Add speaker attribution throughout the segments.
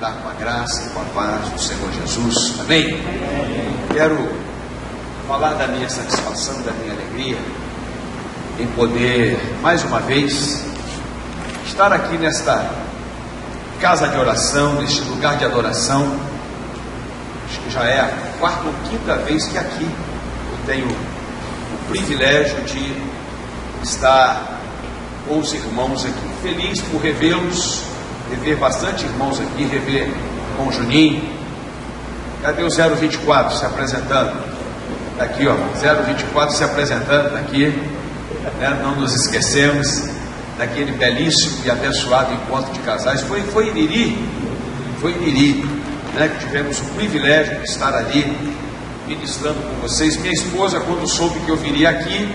Speaker 1: cumprimentar com a graça e com a paz do Senhor Jesus. Amém? Quero falar da minha satisfação, da minha alegria em poder, mais uma vez, estar aqui nesta casa de oração, neste lugar de adoração. Acho que já é a quarta ou quinta vez que aqui eu tenho o privilégio de estar com os irmãos aqui. Feliz por revê-los, rever bastante irmãos aqui, rever com o Juninho. Cadê o 024 se apresentando? Está aqui, ó, 024 se apresentando, está aqui, né? Não nos esquecemos daquele belíssimo e abençoado encontro de casais. Foi em Iriri, né, que tivemos o privilégio de estar ali ministrando com vocês. Minha esposa, quando soube que eu viria aqui,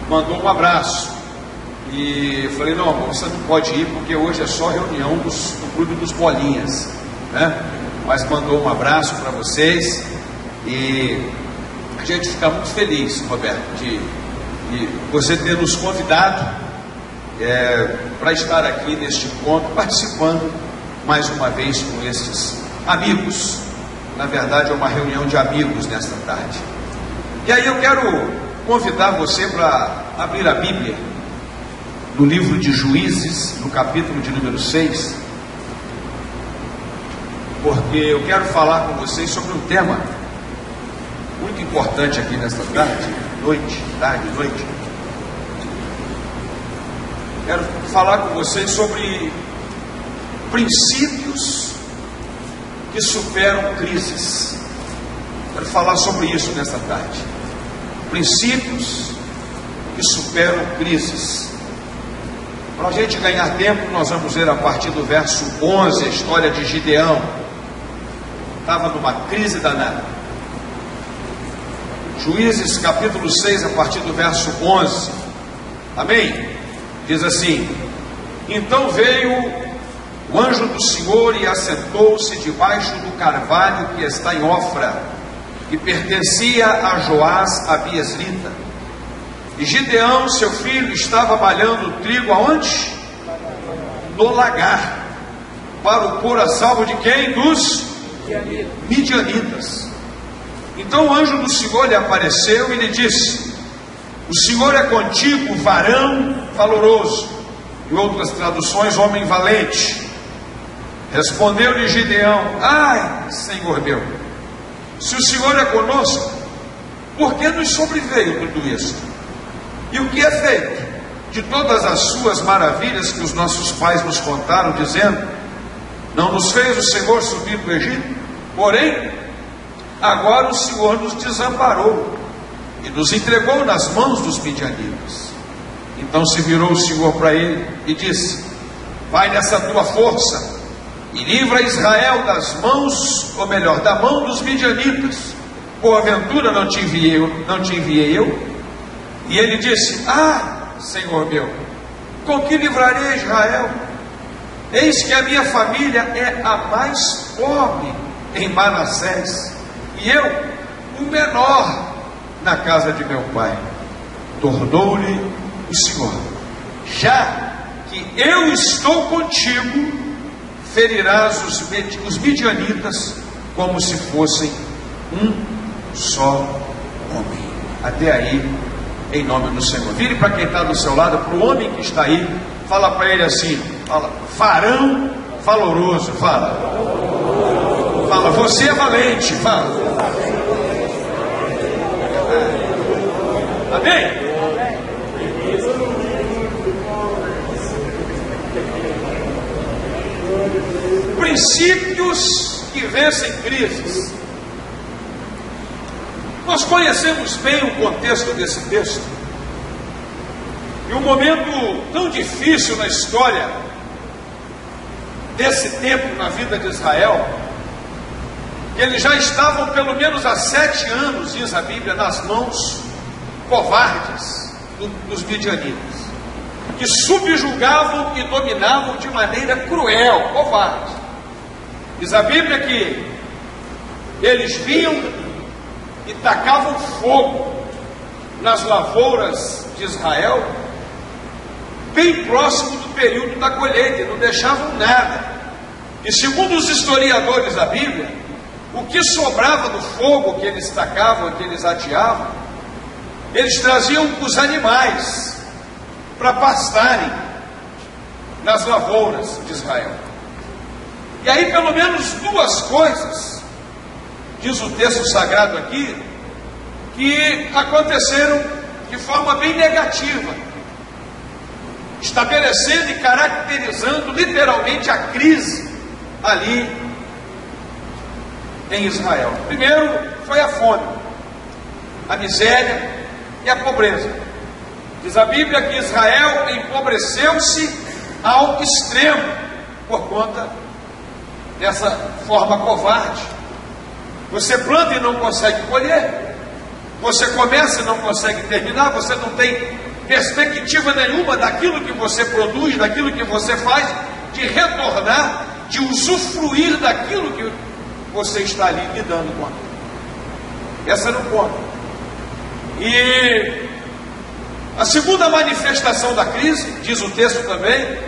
Speaker 1: mandou um abraço. E eu falei, não, amor, você não pode ir porque hoje é só reunião do Clube dos Bolinhas, né? Mas mandou um abraço para vocês e a gente fica muito feliz, Roberto, de você ter nos convidado para estar aqui neste encontro, participando mais uma vez com estes amigos. Na verdade é uma reunião de amigos nesta tarde. E aí eu quero convidar você para abrir a Bíblia no livro de Juízes, no capítulo de número 6, porque eu quero falar com vocês sobre um tema muito importante aqui nesta tarde, noite. Quero falar com vocês sobre princípios que superam crises. Quero falar sobre isso nesta tarde. Princípios que superam crises. Para a gente ganhar tempo, nós vamos ver a partir do verso 11 a história de Gideão. Estava numa crise danada. Juízes capítulo 6, a partir do verso 11. Amém? Diz assim: então veio o anjo do Senhor e assentou-se debaixo do carvalho que está em Ofra, que pertencia a Joás, a Biezrita. E Gideão, seu filho, estava malhando trigo aonde? No lagar, para o pôr a salvo de quem? Dos midianitas. Então o anjo do Senhor lhe apareceu e lhe disse: o Senhor é contigo, varão valoroso. Em outras traduções, homem valente. Respondeu-lhe Gideão: ai, Senhor meu, se o Senhor é conosco, por que nos sobreveio tudo isso? E o que é feito de todas as suas maravilhas que os nossos pais nos contaram, dizendo: não nos fez o Senhor subir do Egito? Porém, agora o Senhor nos desamparou e nos entregou nas mãos dos midianitas. Então se virou o Senhor para ele e disse: vai nessa tua força e livra Israel das mãos, ou melhor, da mão dos midianitas. Porventura não te enviei eu? E ele disse: ah, Senhor meu, com que livrarei Israel? Eis que a minha família é a mais pobre em Manassés, e eu, o menor na casa de meu pai. Tornou-lhe o Senhor: já que eu estou contigo, ferirás os midianitas como se fossem um só homem. Até aí, em nome do Senhor. Vire para quem está do seu lado, para o homem que está aí, fala para ele assim, fala: varão valoroso, fala, você é valente, fala. Amém? Princípios que vencem crises. Nós conhecemos bem o contexto desse texto. E um momento tão difícil na história desse tempo na vida de Israel, que eles já estavam pelo menos há 7 anos, diz a Bíblia, nas mãos covardes dos midianitas, que subjugavam e dominavam de maneira cruel, covarde. Diz a Bíblia que eles vinham e tacavam fogo nas lavouras de Israel, bem próximo do período da colheita, e não deixavam nada. E segundo os historiadores da Bíblia, o que sobrava do fogo que eles tacavam, que eles ateavam, eles traziam os animais para pastarem nas lavouras de Israel. E aí pelo menos duas coisas, diz o texto sagrado aqui, que aconteceram de forma bem negativa, estabelecendo e caracterizando literalmente a crise ali em Israel. Primeiro foi a fome, a miséria e a pobreza. Diz a Bíblia que Israel empobreceu-se ao extremo por conta dessa forma covarde. Você planta e não consegue colher, você começa e não consegue terminar, você não tem perspectiva nenhuma daquilo que você produz, daquilo que você faz, de retornar, de usufruir daquilo que você está ali lidando com aquilo. Essa não conta. E a segunda manifestação da crise, diz o texto também,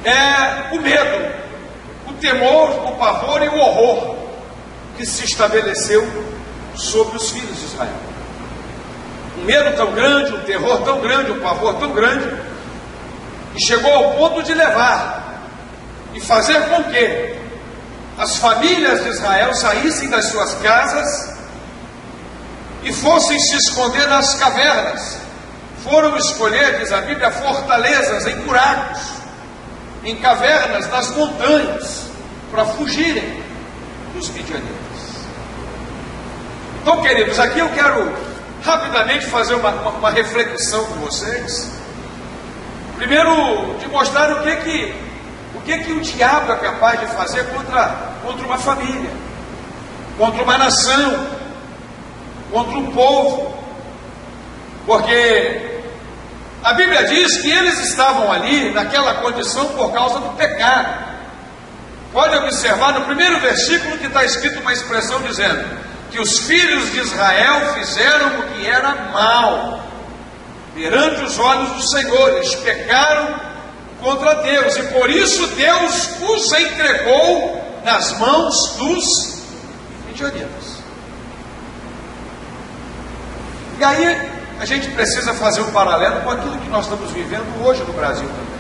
Speaker 1: é o medo, o temor, o pavor e o horror que se estabeleceu sobre os filhos de Israel. Um medo tão grande, um terror tão grande, um pavor tão grande, que chegou ao ponto de levar e fazer com que as famílias de Israel saíssem das suas casas e fossem se esconder nas cavernas. Foram escolher, diz a Bíblia, fortalezas em buracos, em cavernas, nas montanhas, para fugirem dos midianitas. Então, queridos, aqui eu quero rapidamente fazer uma reflexão com vocês. Primeiro, de mostrar o que o diabo é capaz de fazer contra uma família, contra uma nação, contra um povo. Porque a Bíblia diz que eles estavam ali naquela condição por causa do pecado. Pode observar no primeiro versículo que está escrito uma expressão dizendo que os filhos de Israel fizeram o que era mal perante os olhos do Senhor. Eles pecaram contra Deus, e por isso Deus os entregou nas mãos dos midianitas. E aí a gente precisa fazer um paralelo com aquilo que nós estamos vivendo hoje no Brasil também.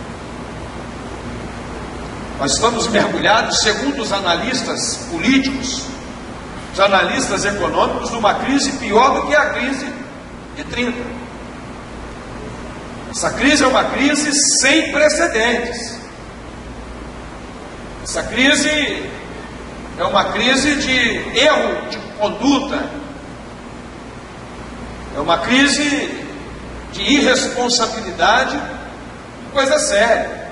Speaker 1: Nós estamos mergulhados, segundo os analistas políticos, os analistas econômicos, numa crise pior do que a crise de 30. Essa crise é uma crise sem precedentes. Essa crise é uma crise de erro de conduta. É uma crise de irresponsabilidade, coisa séria.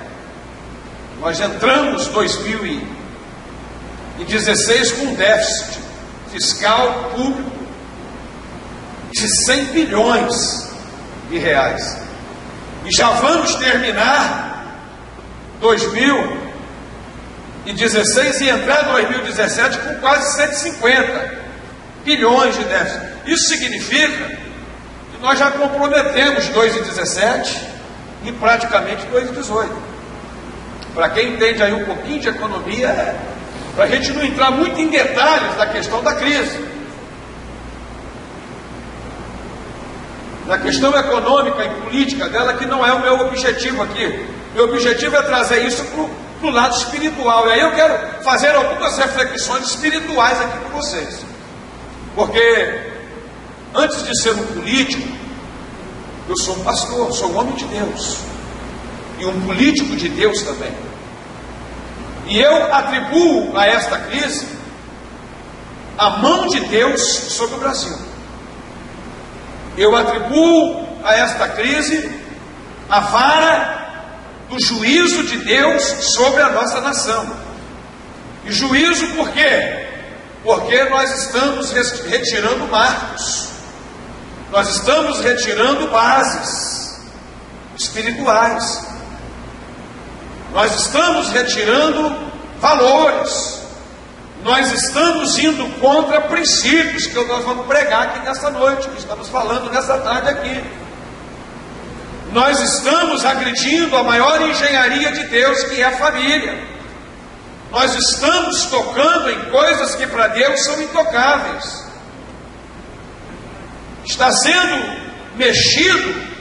Speaker 1: Nós entramos em 2016 com um déficit fiscal público de 100 bilhões de reais. E já vamos terminar 2016 e entrar em 2017 com quase 150 bilhões de déficit. Isso significa que nós já comprometemos 2017 e praticamente 2018. Para quem entende aí um pouquinho de economia, para a gente não entrar muito em detalhes da questão da crise, na questão econômica e política dela, que não é o meu objetivo aqui. Meu objetivo é trazer isso para o lado espiritual. E aí eu quero fazer algumas reflexões espirituais aqui com vocês. Porque antes de ser um político, eu sou um pastor, sou um homem de Deus. E um político de Deus também. E eu atribuo a esta crise a mão de Deus sobre o Brasil. Eu atribuo a esta crise a vara do juízo de Deus sobre a nossa nação. E juízo por quê? Porque nós estamos retirando marcos, nós estamos retirando bases espirituais, nós estamos retirando valores, nós estamos indo contra princípios que nós vamos pregar aqui nessa noite, que estamos falando nessa tarde aqui. Nós estamos agredindo a maior engenharia de Deus, que é a família. nós estamos tocando em coisas que para Deus são intocáveis. Está sendo mexido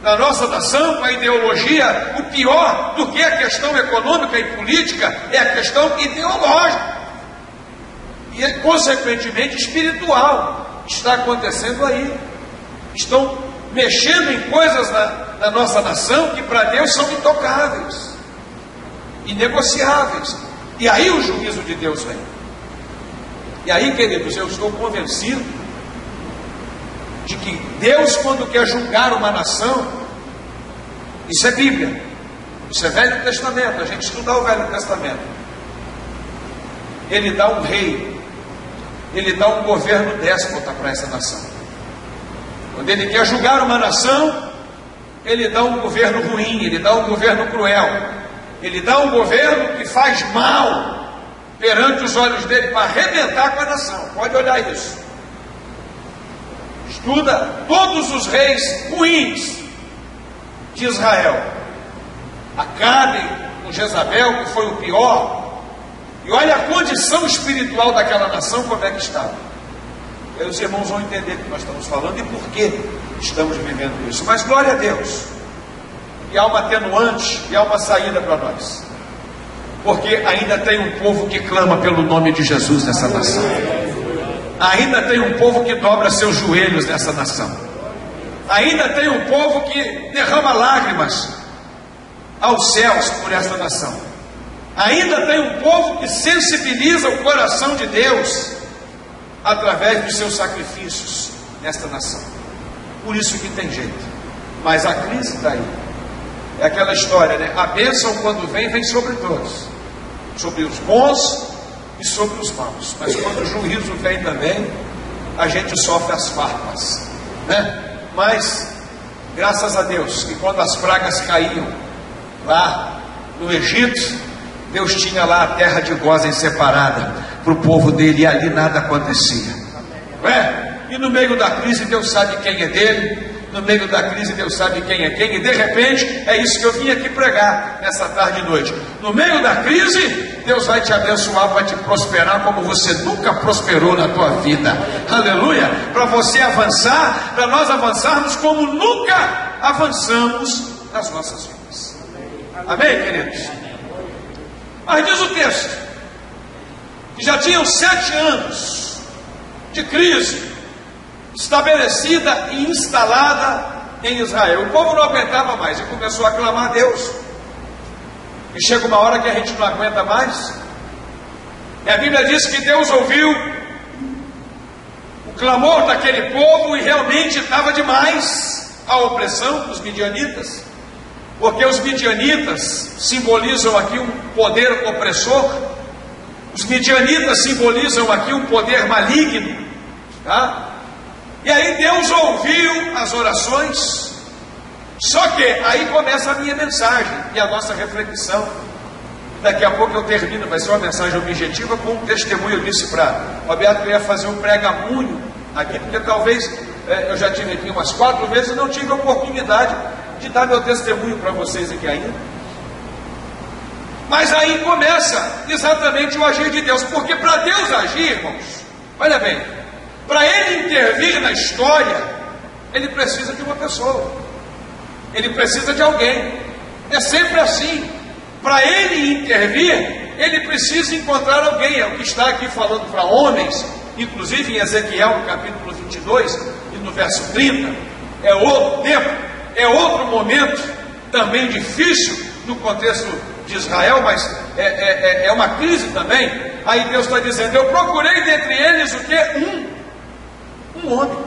Speaker 1: na nossa nação com a ideologia. O pior do que a questão econômica e política é a questão ideológica e, consequentemente, espiritual. Está acontecendo aí. Estão mexendo em coisas na nossa nação que para Deus são intocáveis, inegociáveis. E aí o juízo de Deus vem. E aí, queridos, eu estou convencido de que Deus, quando quer julgar uma nação, isso é Bíblia, isso é Velho Testamento, a gente estudar o Velho Testamento, Ele dá um rei, Ele dá um governo déspota para essa nação. Quando Ele quer julgar uma nação, Ele dá um governo ruim, Ele dá um governo cruel, Ele dá um governo que faz mal perante os olhos dele para arrebentar com a nação. Pode olhar isso. Estuda todos os reis ruins de Israel. Acabe com Jezabel, que foi o pior, e olha a condição espiritual daquela nação, como é que estava. Aí os irmãos vão entender o que nós estamos falando e por que estamos vivendo isso. Mas glória a Deus, e há uma atenuante, e há uma saída para nós, porque ainda tem um povo que clama pelo nome de Jesus nessa nação. Ainda tem um povo que dobra seus joelhos nessa nação. Ainda tem um povo que derrama lágrimas aos céus por essa nação. Ainda tem um povo que sensibiliza o coração de Deus através dos seus sacrifícios nesta nação. Por isso que tem jeito. Mas a crise está aí. É aquela história, né? A bênção, quando vem, vem sobre todos, sobre os bons e sobre os maus. Mas quando o juízo vem também, a gente sofre as farpas, né? Mas graças a Deus que quando as pragas caíam lá no Egito, Deus tinha lá a terra de Gósen separada para o povo dele, e ali nada acontecia, não é? E no meio da crise Deus sabe quem é dele, no meio da crise Deus sabe quem é quem, e de repente é isso que eu vim aqui pregar nessa tarde e noite. No meio da crise Deus vai te abençoar, vai te prosperar como você nunca prosperou na tua vida, aleluia, para você avançar, para nós avançarmos como nunca avançamos nas nossas vidas. Amém, queridos? Mas diz o texto que já tinham 7 anos de crise estabelecida e instalada em Israel. O povo não aguentava mais e começou a clamar a Deus. E chega uma hora que a gente não aguenta mais. E a Bíblia diz que Deus ouviu o clamor daquele povo e realmente estava demais a opressão dos midianitas, porque os midianitas simbolizam aqui um poder opressor. Os midianitas simbolizam aqui um poder maligno, tá? E aí Deus ouviu as orações. Só que aí começa a minha mensagem e a nossa reflexão. Daqui a pouco eu termino, vai ser uma mensagem objetiva com um testemunho. Eu disse para o Roberto que eu ia fazer um pregamunho aqui, porque talvez eu já tive aqui umas 4 vezes e não tive a oportunidade de dar meu testemunho para vocês aqui ainda. Mas aí começa exatamente o agir de Deus, porque para Deus agir, irmãos, olha bem, para Ele intervir na história, Ele precisa de uma pessoa, Ele precisa de alguém. É sempre assim. Para Ele intervir, Ele precisa encontrar alguém. É o que está aqui falando para homens, inclusive em Ezequiel, no capítulo 22 e no verso 30. É outro tempo, é outro momento, também difícil no contexto de Israel, mas é uma crise também. Aí Deus está dizendo: eu procurei dentre eles o que? Um homem.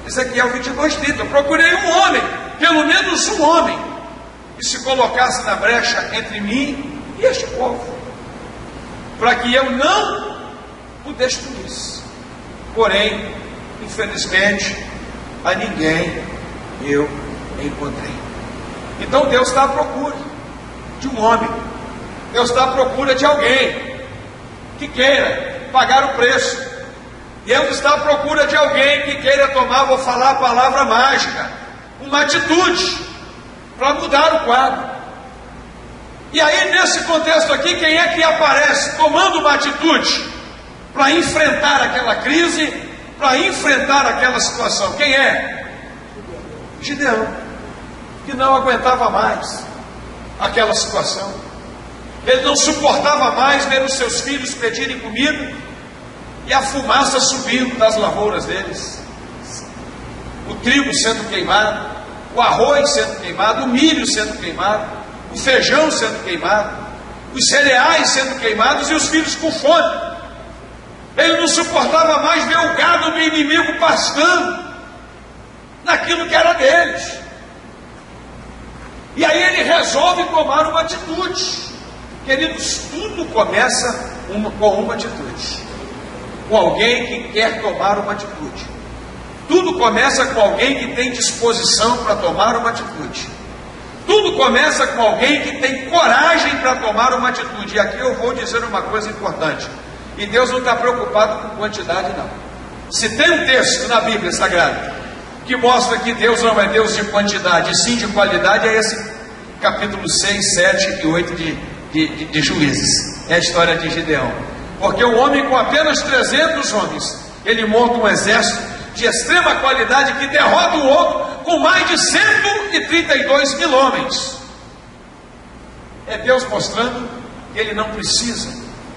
Speaker 1: Ezequiel 22, 30. Eu procurei um homem, pelo menos um homem, que se colocasse na brecha entre mim e este povo, para que eu não o destruísse. Porém, infelizmente, a ninguém eu encontrei. Então Deus está à procura de um homem. Deus está à procura de alguém que queira pagar o preço. Deus está à procura de alguém que queira tomar, vou falar a palavra mágica, uma atitude para mudar o quadro. E aí, nesse contexto aqui, quem é que aparece tomando uma atitude para enfrentar aquela crise, para enfrentar aquela situação? Quem é? Gideão, que não aguentava mais aquela situação. Ele não suportava mais ver os seus filhos pedirem comida e a fumaça subindo das lavouras deles, o trigo sendo queimado, o arroz sendo queimado, o milho sendo queimado, o feijão sendo queimado, os cereais sendo queimados e os filhos com fome. Ele não suportava mais ver o gado do inimigo pastando naquilo que era deles. E aí ele resolve tomar uma atitude. Queridos, tudo começa com uma atitude, com alguém que quer tomar uma atitude. Tudo começa com alguém que tem disposição para tomar uma atitude. Tudo começa com alguém que tem coragem para tomar uma atitude. E aqui eu vou dizer uma coisa importante. E Deus não está preocupado com quantidade, não. Se tem um texto na Bíblia Sagrada que mostra que Deus não é Deus de quantidade, e sim de qualidade, é esse capítulo 6, 7 e 8 de Juízes. É a história de Gideão. Porque o homem com apenas 300 homens, ele monta um exército de extrema qualidade que derrota o outro com mais de 132 mil homens. É Deus mostrando que ele não precisa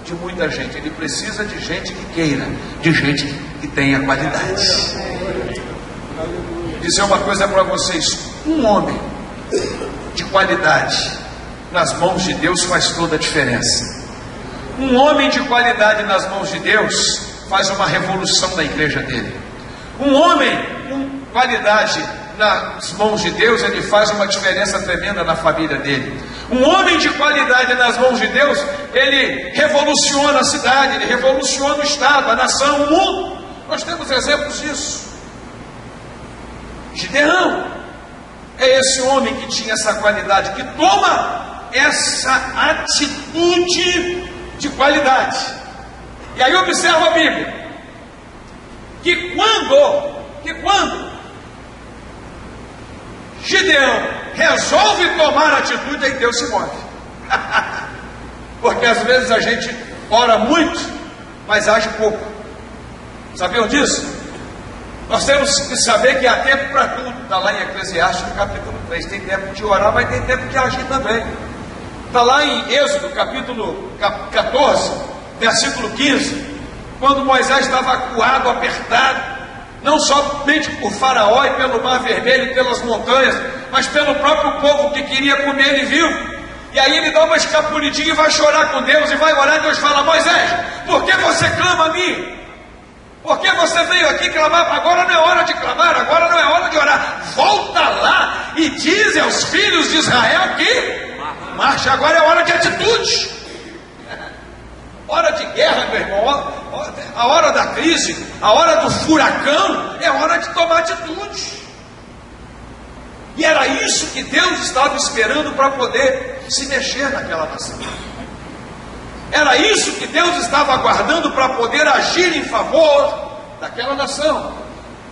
Speaker 1: de muita gente, ele precisa de gente que queira, de gente que tenha qualidade. Vou dizer uma coisa para vocês: um homem de qualidade nas mãos de Deus faz toda a diferença. Um homem de qualidade nas mãos de Deus faz uma revolução na igreja dele. Um homem com qualidade nas mãos de Deus, ele faz uma diferença tremenda na família dele. Um homem de qualidade nas mãos de Deus, ele revoluciona a cidade, ele revoluciona o estado, a nação, o mundo. Nós temos exemplos disso. Gideão é esse homem que tinha essa qualidade, que toma essa atitude de qualidade. E aí observa a Bíblia, que quando Gideão resolve tomar atitude, aí Deus se move. Porque às vezes a gente ora muito, mas age pouco. Sabiam disso? Nós temos que saber que há tempo para tudo. Está lá em Eclesiastes, no capítulo 3. Tem tempo de orar, mas tem tempo de agir também. Está lá em Êxodo, capítulo 14, versículo 15. Quando Moisés estava acuado, apertado, não somente por Faraó e pelo Mar Vermelho e pelas montanhas, mas pelo próprio povo que queria comer ele vivo. E aí ele dá uma escapulidinha e vai chorar com Deus, e vai orar, e Deus fala: Moisés, por que você clama a mim? Por que você veio aqui clamar? Agora não é hora de clamar, agora não é hora de orar. Volta lá e diz aos filhos de Israel que marcha, agora é hora de atitude. Hora de guerra, meu irmão, a hora da crise, a hora do furacão, é hora de tomar atitude. E era isso que Deus estava esperando para poder se mexer naquela nação. Era isso que Deus estava aguardando para poder agir em favor daquela nação.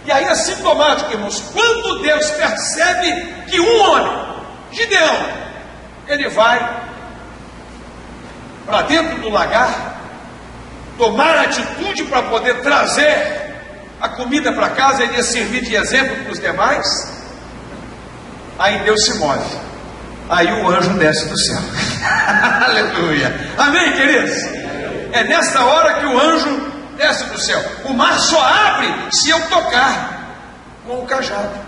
Speaker 1: E aí é sintomático, irmãos, quando Deus percebe que um homem, Gideão, ele vai para dentro do lagar, tomar atitude para poder trazer a comida para casa, ele ia servir de exemplo para os demais. Aí Deus se move, aí o anjo desce do céu. Aleluia, amém, queridos? É nessa hora que o anjo desce do céu. O mar só abre se eu tocar com o cajado.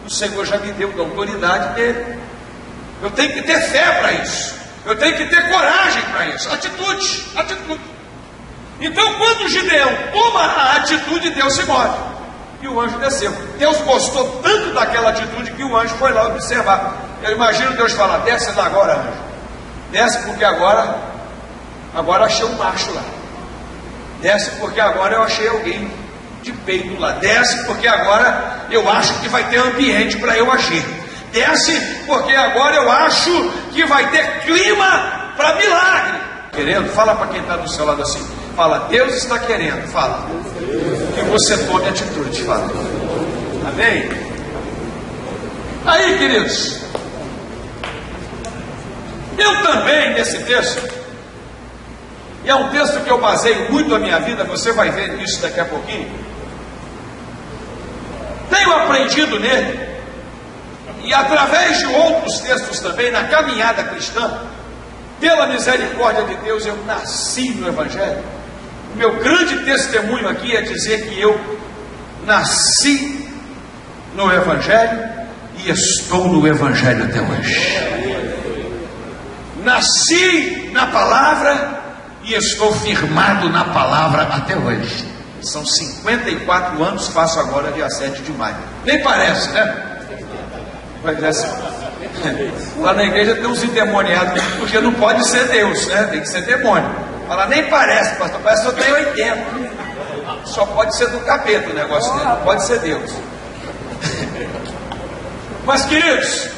Speaker 1: O Senhor já me deu da autoridade dele. Eu tenho que ter fé para isso, eu tenho que ter coragem para isso. Atitude. Então quando Gideão toma a atitude, Deus se move e o anjo desceu. Deus gostou tanto daquela atitude que o anjo foi lá observar. Eu imagino Deus falar: desce lá agora, anjo, desce porque agora achei um macho lá, desce porque agora eu achei alguém de peito lá, desce porque agora eu acho que vai ter ambiente para eu agir, desce porque agora eu acho que vai ter clima para milagre. Querendo, fala para quem está do seu lado assim, fala: Deus está querendo, fala, que você tome atitude, fala, amém? Aí, queridos, Eu também, nesse texto, e é um texto que eu baseio muito a minha vida, você vai ver isso daqui a pouquinho, tenho aprendido nele, e através de outros textos também, na caminhada cristã, pela misericórdia de Deus, eu nasci no Evangelho. O meu grande testemunho aqui é dizer que eu nasci no Evangelho e estou no Evangelho até hoje. Nasci na palavra e estou firmado na palavra até hoje. São 54 anos, faço agora dia 7 de maio. Nem parece, né? Lá na igreja tem uns endemoniados, porque não pode ser Deus, né? Tem que ser demônio. Fala, nem parece, pastor, parece que eu tenho 80. Só pode ser do capeta o negócio dele, não pode ser Deus. Mas, queridos,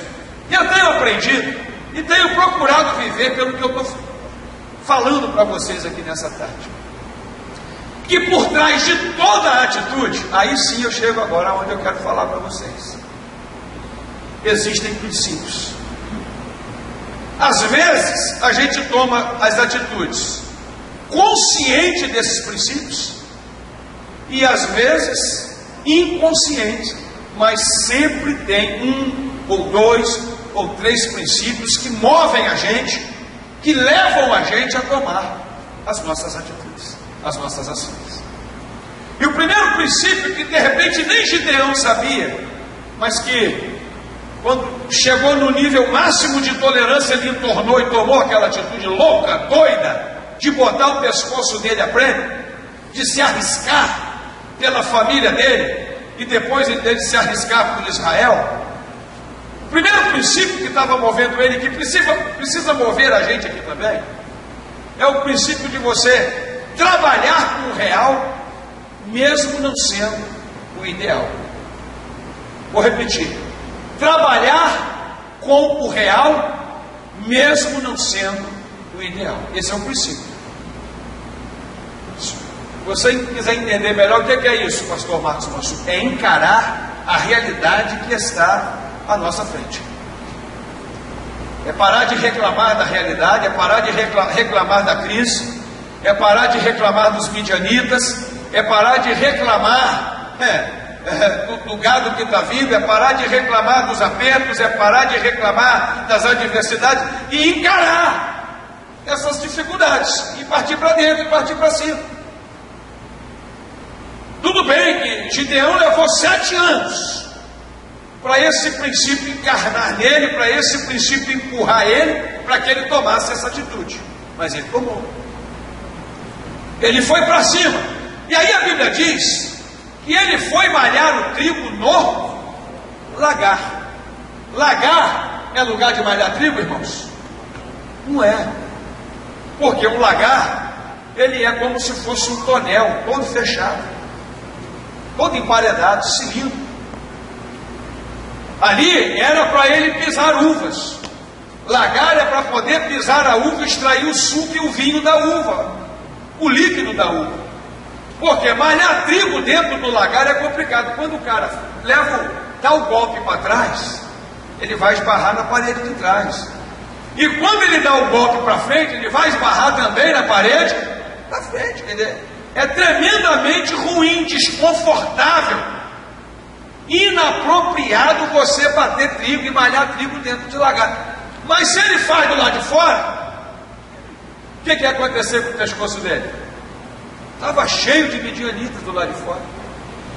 Speaker 1: eu tenho aprendido e tenho procurado viver pelo que eu estou falando para vocês aqui nessa tarde. Que por trás de toda a atitude, aí sim eu chego agora onde eu quero falar para vocês. Existem princípios. Às vezes a gente toma as atitudes consciente desses princípios e às vezes inconsciente, mas sempre tem um ou dois ou três princípios que movem a gente, que levam a gente a tomar as nossas atitudes, as nossas ações. E o primeiro princípio, que de repente nem Gideão sabia, mas que quando chegou no nível máximo de tolerância, ele entornou e tomou aquela atitude louca, doida, de botar o pescoço dele a prêmio, de se arriscar pela família dele, e depois dele se arriscar por Israel. O primeiro princípio que estava movendo ele, que precisa mover a gente aqui também, é o princípio de você trabalhar com o real, mesmo não sendo o ideal. Vou repetir. Trabalhar com o real, mesmo não sendo o ideal. Esse é o princípio. Se você quiser entender melhor, o que é isso, pastor Marcos Mansur? É encarar a realidade que está à nossa frente. É parar de reclamar da realidade, é parar de reclamar da crise, é parar de reclamar dos midianitas, é parar de reclamar do gado que está vindo, é parar de reclamar dos apertos, é parar de reclamar das adversidades e encarar essas dificuldades e partir para dentro e partir para cima. Tudo bem que Gideão levou 7 anos para esse princípio encarnar nele, para esse princípio empurrar ele, para que ele tomasse essa atitude, mas ele tomou, ele foi para cima. E aí a Bíblia diz que ele foi malhar o trigo no lagar. Lagar é lugar de malhar trigo, irmãos? Não é. Porque um lagar, ele é como se fosse um tonel, todo fechado, todo emparedado, cilindro. Ali era para ele pisar uvas. Lagar é para poder pisar a uva, extrair o suco e o vinho da uva, o líquido da uva. Porque malhar trigo dentro do lagar é complicado. Quando o cara dá o golpe para trás, ele vai esbarrar na parede de trás. E quando ele dá o golpe para frente, ele vai esbarrar também na parede da frente. É tremendamente ruim, desconfortável, inapropriado você bater trigo e malhar trigo dentro de lagar. Mas se ele faz do lado de fora, o que ia acontecer com o pescoço dele? Estava cheio de midianitas do lado de fora.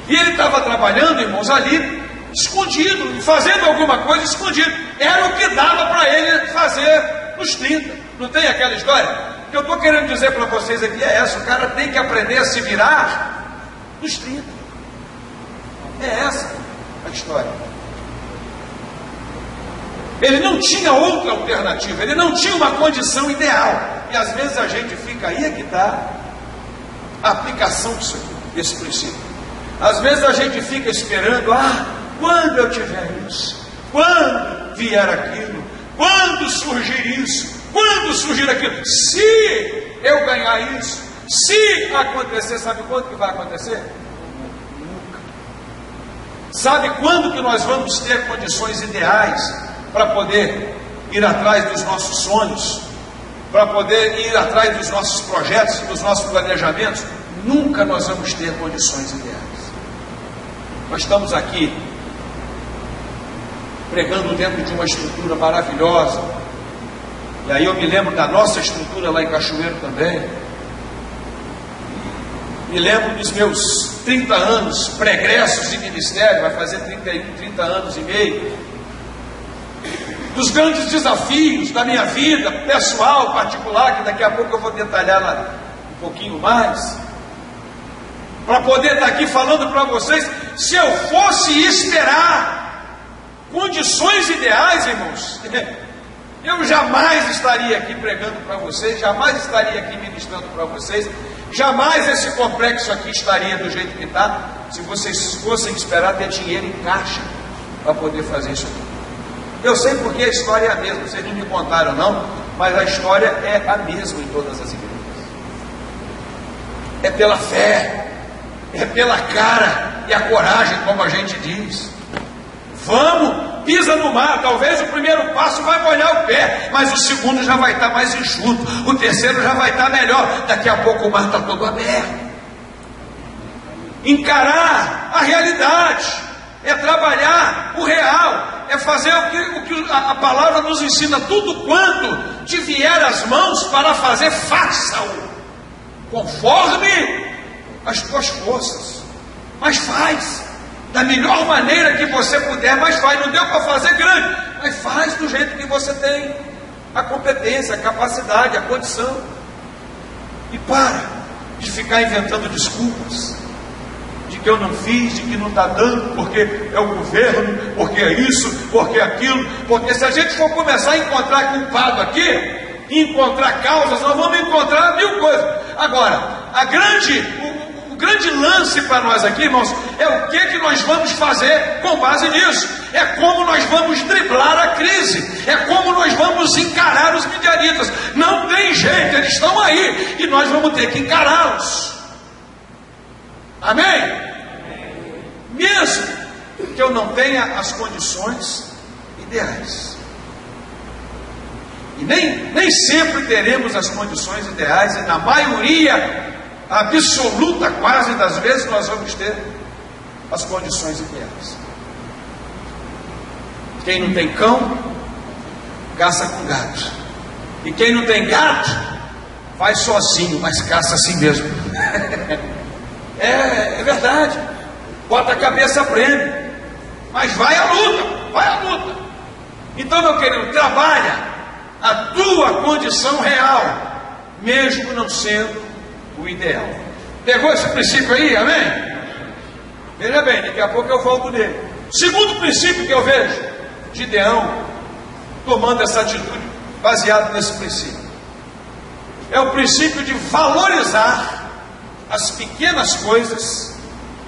Speaker 1: E ele estava trabalhando, irmãos, ali, escondido, fazendo alguma coisa escondido. Era o que dava para ele fazer nos 30. Não tem aquela história? O que eu estou querendo dizer para vocês aqui é essa: o cara tem que aprender a se virar nos 30. É essa a história. Ele não tinha outra alternativa, ele não tinha uma condição ideal. E às vezes a gente fica, aí é que está a aplicação disso aqui, desse princípio. Às vezes a gente fica esperando, quando eu tiver isso, quando vier aquilo, quando surgir isso, quando surgir aquilo, se eu ganhar isso, se acontecer, sabe quando que vai acontecer? Nunca. Sabe quando que nós vamos ter condições ideais para poder ir atrás dos nossos sonhos, para poder ir atrás dos nossos projetos, dos nossos planejamentos, nunca nós vamos ter condições ideais. Nós estamos aqui pregando dentro de uma estrutura maravilhosa, e aí eu me lembro da nossa estrutura lá em Cachoeiro também. Me lembro dos meus 30 anos pregressos de ministério, vai fazer 30 anos e meio, dos grandes desafios da minha vida pessoal, particular, que daqui a pouco eu vou detalhar lá um pouquinho mais, para poder estar aqui falando para vocês. Se eu fosse esperar condições ideais, irmãos, eu jamais estaria aqui pregando para vocês, jamais estaria aqui ministrando para vocês, jamais esse complexo aqui estaria do jeito que está, se vocês fossem esperar ter dinheiro em caixa para poder fazer isso aqui. Eu sei porque a história é a mesma, vocês não me contaram não, mas a história é a mesma em todas as igrejas. É pela fé, é pela cara e a coragem, como a gente diz. Vamos, pisa no mar. Talvez o primeiro passo vai molhar o pé, mas o segundo já vai estar mais enxuto, o terceiro já vai estar melhor. Daqui a pouco o mar está todo aberto. Encarar a realidade é trabalhar o real, é fazer o que a palavra nos ensina. Tudo quanto te vier às mãos para fazer, faça-o conforme as tuas forças, mas faz da melhor maneira que você puder, mas faz. Não deu para fazer grande, mas faz do jeito que você tem a competência, a capacidade, a condição. E para de ficar inventando desculpas de que eu não fiz, de que não está dando, porque é o governo, porque é isso, porque é aquilo. Porque se a gente for começar a encontrar culpado aqui, encontrar causas, nós vamos encontrar mil coisas. Agora, o grande lance para nós aqui, irmãos, é o que nós vamos fazer com base nisso. É como nós vamos driblar a crise, é como nós vamos encarar os midianitas. Não tem jeito, eles estão aí e nós vamos ter que encará-los. Amém? Mesmo que eu não tenha as condições ideais, e nem sempre teremos as condições ideais, e na maioria absoluta quase das vezes nós vamos ter as condições ideais. Quem não tem cão caça com gato, e quem não tem gato vai sozinho, mas caça assim mesmo. É verdade, bota a cabeça a prêmio, mas vai à luta. Então, meu querido, trabalha a tua condição real, mesmo não sendo o ideal. Pegou esse princípio aí, amém? Veja bem, daqui a pouco eu volto nele. Segundo princípio que eu vejo, Gideão tomando essa atitude baseado nesse princípio, é o princípio de valorizar as pequenas coisas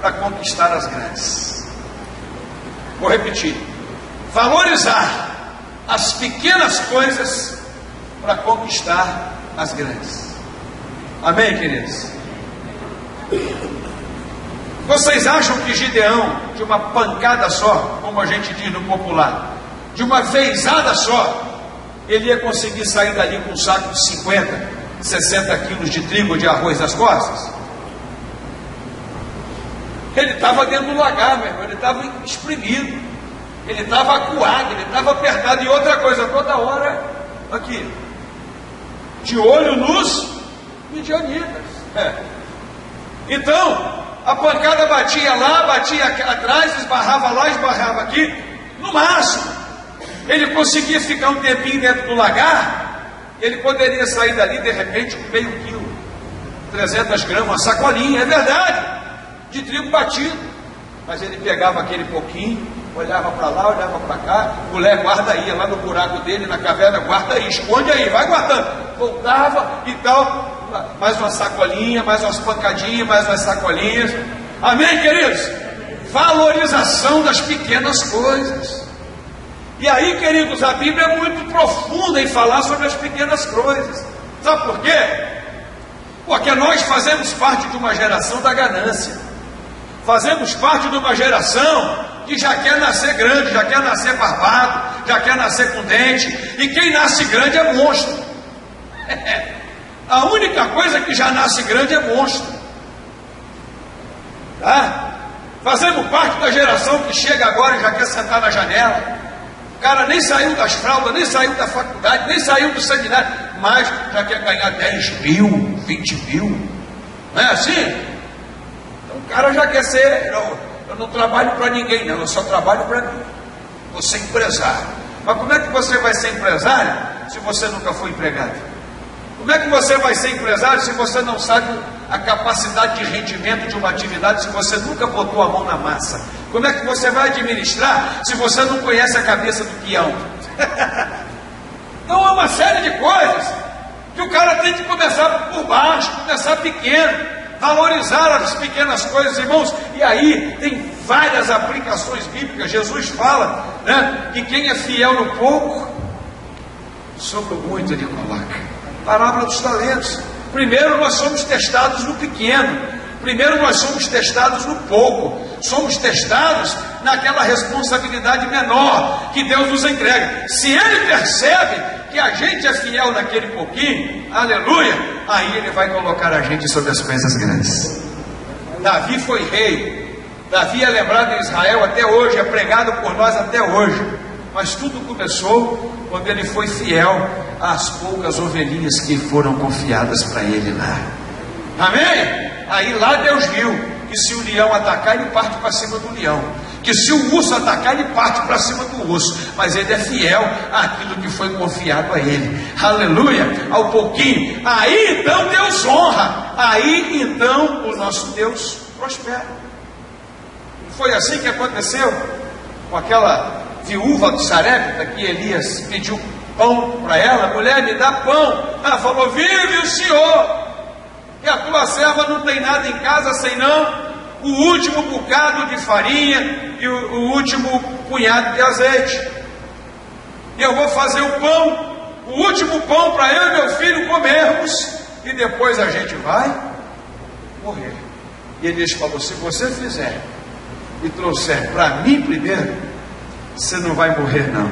Speaker 1: para conquistar as grandes. Vou repetir: valorizar as pequenas coisas para conquistar as grandes. Amém, queridos? Vocês acham que Gideão, de uma pancada só, como a gente diz no popular, de uma vezada só, ele ia conseguir sair dali com um saco de 50, 60 quilos de trigo ou de arroz nas costas? Ele estava dentro do lagar, meu irmão, ele estava exprimido, ele estava acuado, ele estava apertado. E outra coisa, toda hora, aqui, de olho nos midianitas. Então, a pancada batia lá, batia atrás, esbarrava lá, esbarrava aqui. No máximo, ele conseguia ficar um tempinho dentro do lagar, ele poderia sair dali, de repente, com meio quilo, 300 gramas, uma sacolinha, é verdade, de trigo batido. Mas ele pegava aquele pouquinho, olhava para lá, olhava para cá, o mulher guarda aí, lá no buraco dele, na caverna, guarda aí, esconde aí, vai guardando. Voltava e tal, mais uma sacolinha, mais umas pancadinhas, mais umas sacolinhas. Amém, queridos? Valorização das pequenas coisas. E aí, queridos, a Bíblia é muito profunda em falar sobre as pequenas coisas. Sabe por quê? Porque nós fazemos parte de uma geração da ganância. Fazemos parte de uma geração que já quer nascer grande, já quer nascer barbado, já quer nascer com dente, e quem nasce grande é monstro. A única coisa que já nasce grande é monstro. Tá? Fazemos parte da geração que chega agora e já quer sentar na janela. O cara nem saiu das fraldas, nem saiu da faculdade, nem saiu do seminário, mas já quer ganhar 10 mil, 20 mil. Não é assim? Então o cara já quer ser, eu não trabalho para ninguém, não, eu só trabalho para mim. Vou ser empresário. Mas como é que você vai ser empresário se você nunca foi empregado? Como é que você vai ser empresário se você não sabe a capacidade de rendimento de uma atividade, se você nunca botou a mão na massa? Como é que você vai administrar se você não conhece a cabeça do peão? Então é uma série de coisas que o cara tem que começar por baixo, começar pequeno, valorizar as pequenas coisas, irmãos. E aí tem várias aplicações bíblicas. Jesus fala, né, que quem é fiel no pouco, sobre o muito ele coloca. Parábola dos talentos. Primeiro nós somos testados no pequeno, primeiro nós somos testados no pouco, somos testados naquela responsabilidade menor que Deus nos entrega. Se Ele percebe que a gente é fiel naquele pouquinho, aleluia, aí Ele vai colocar a gente sobre as coisas grandes. Davi foi rei, Davi é lembrado em Israel até hoje, é pregado por nós até hoje, mas tudo começou quando ele foi fiel às poucas ovelhinhas que foram confiadas para ele lá. Amém? Aí lá Deus viu que se o leão atacar, ele parte para cima do leão, que se o urso atacar, ele parte para cima do urso, mas ele é fiel àquilo que foi confiado a ele, aleluia, ao pouquinho. Aí então Deus honra, aí então o nosso Deus prospera. Foi assim que aconteceu com aquela viúva do Sarepta, que Elias pediu pão para ela. Mulher, me dá pão. Ela falou, vive o Senhor, que a tua serva não tem nada em casa senão o último bocado de farinha e o último punhado de azeite. E eu vou fazer o pão, o último pão para eu e meu filho comermos, e depois a gente vai morrer. E Elias falou, se você fizer e trouxer para mim primeiro, você não vai morrer não.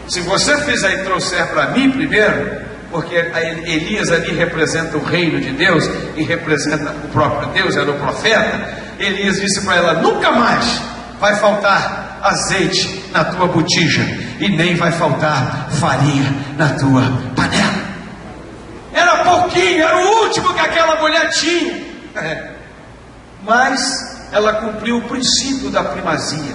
Speaker 1: Se você fizer e trouxer para mim primeiro, porque Elias ali representa o reino de Deus e representa o próprio Deus, era o profeta. Elias disse para ela, nunca mais vai faltar azeite na tua botija, e nem vai faltar farinha na tua panela. Era pouquinho, era o último que aquela mulher tinha, mas ela cumpriu o princípio da primazia,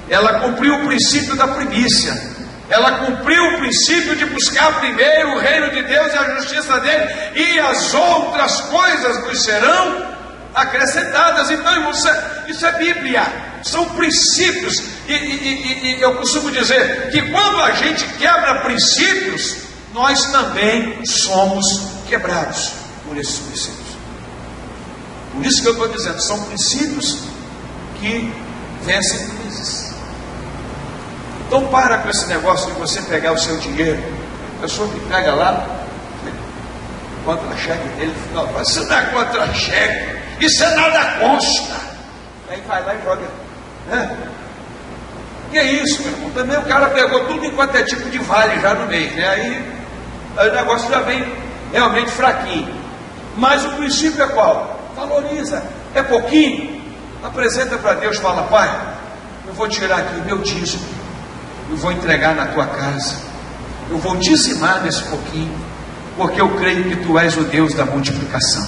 Speaker 1: ela cumpriu o princípio da primícia, ela cumpriu o princípio de buscar primeiro o reino de Deus e a justiça dele, e as outras coisas nos serão acrescentadas. Então, irmãos, isso é Bíblia, são princípios, e eu costumo dizer que quando a gente quebra princípios, nós também somos quebrados por esses princípios. Por isso que eu estou dizendo, são princípios que vencem crises. Então para com esse negócio de você pegar o seu dinheiro. A pessoa que pega lá contra-cheque dele, não, isso não é contra-cheque, isso é nada consta. Aí vai lá e joga, né? Que é isso, meu irmão? Também o cara pegou tudo enquanto é tipo de vale já no meio, né? Aí o negócio já vem realmente fraquinho. Mas o princípio é qual? Valoriza. É pouquinho, apresenta para Deus, fala, Pai, eu vou tirar aqui o meu dízimo, eu vou entregar na tua casa, eu vou dizimar nesse pouquinho, porque eu creio que tu és o Deus da multiplicação,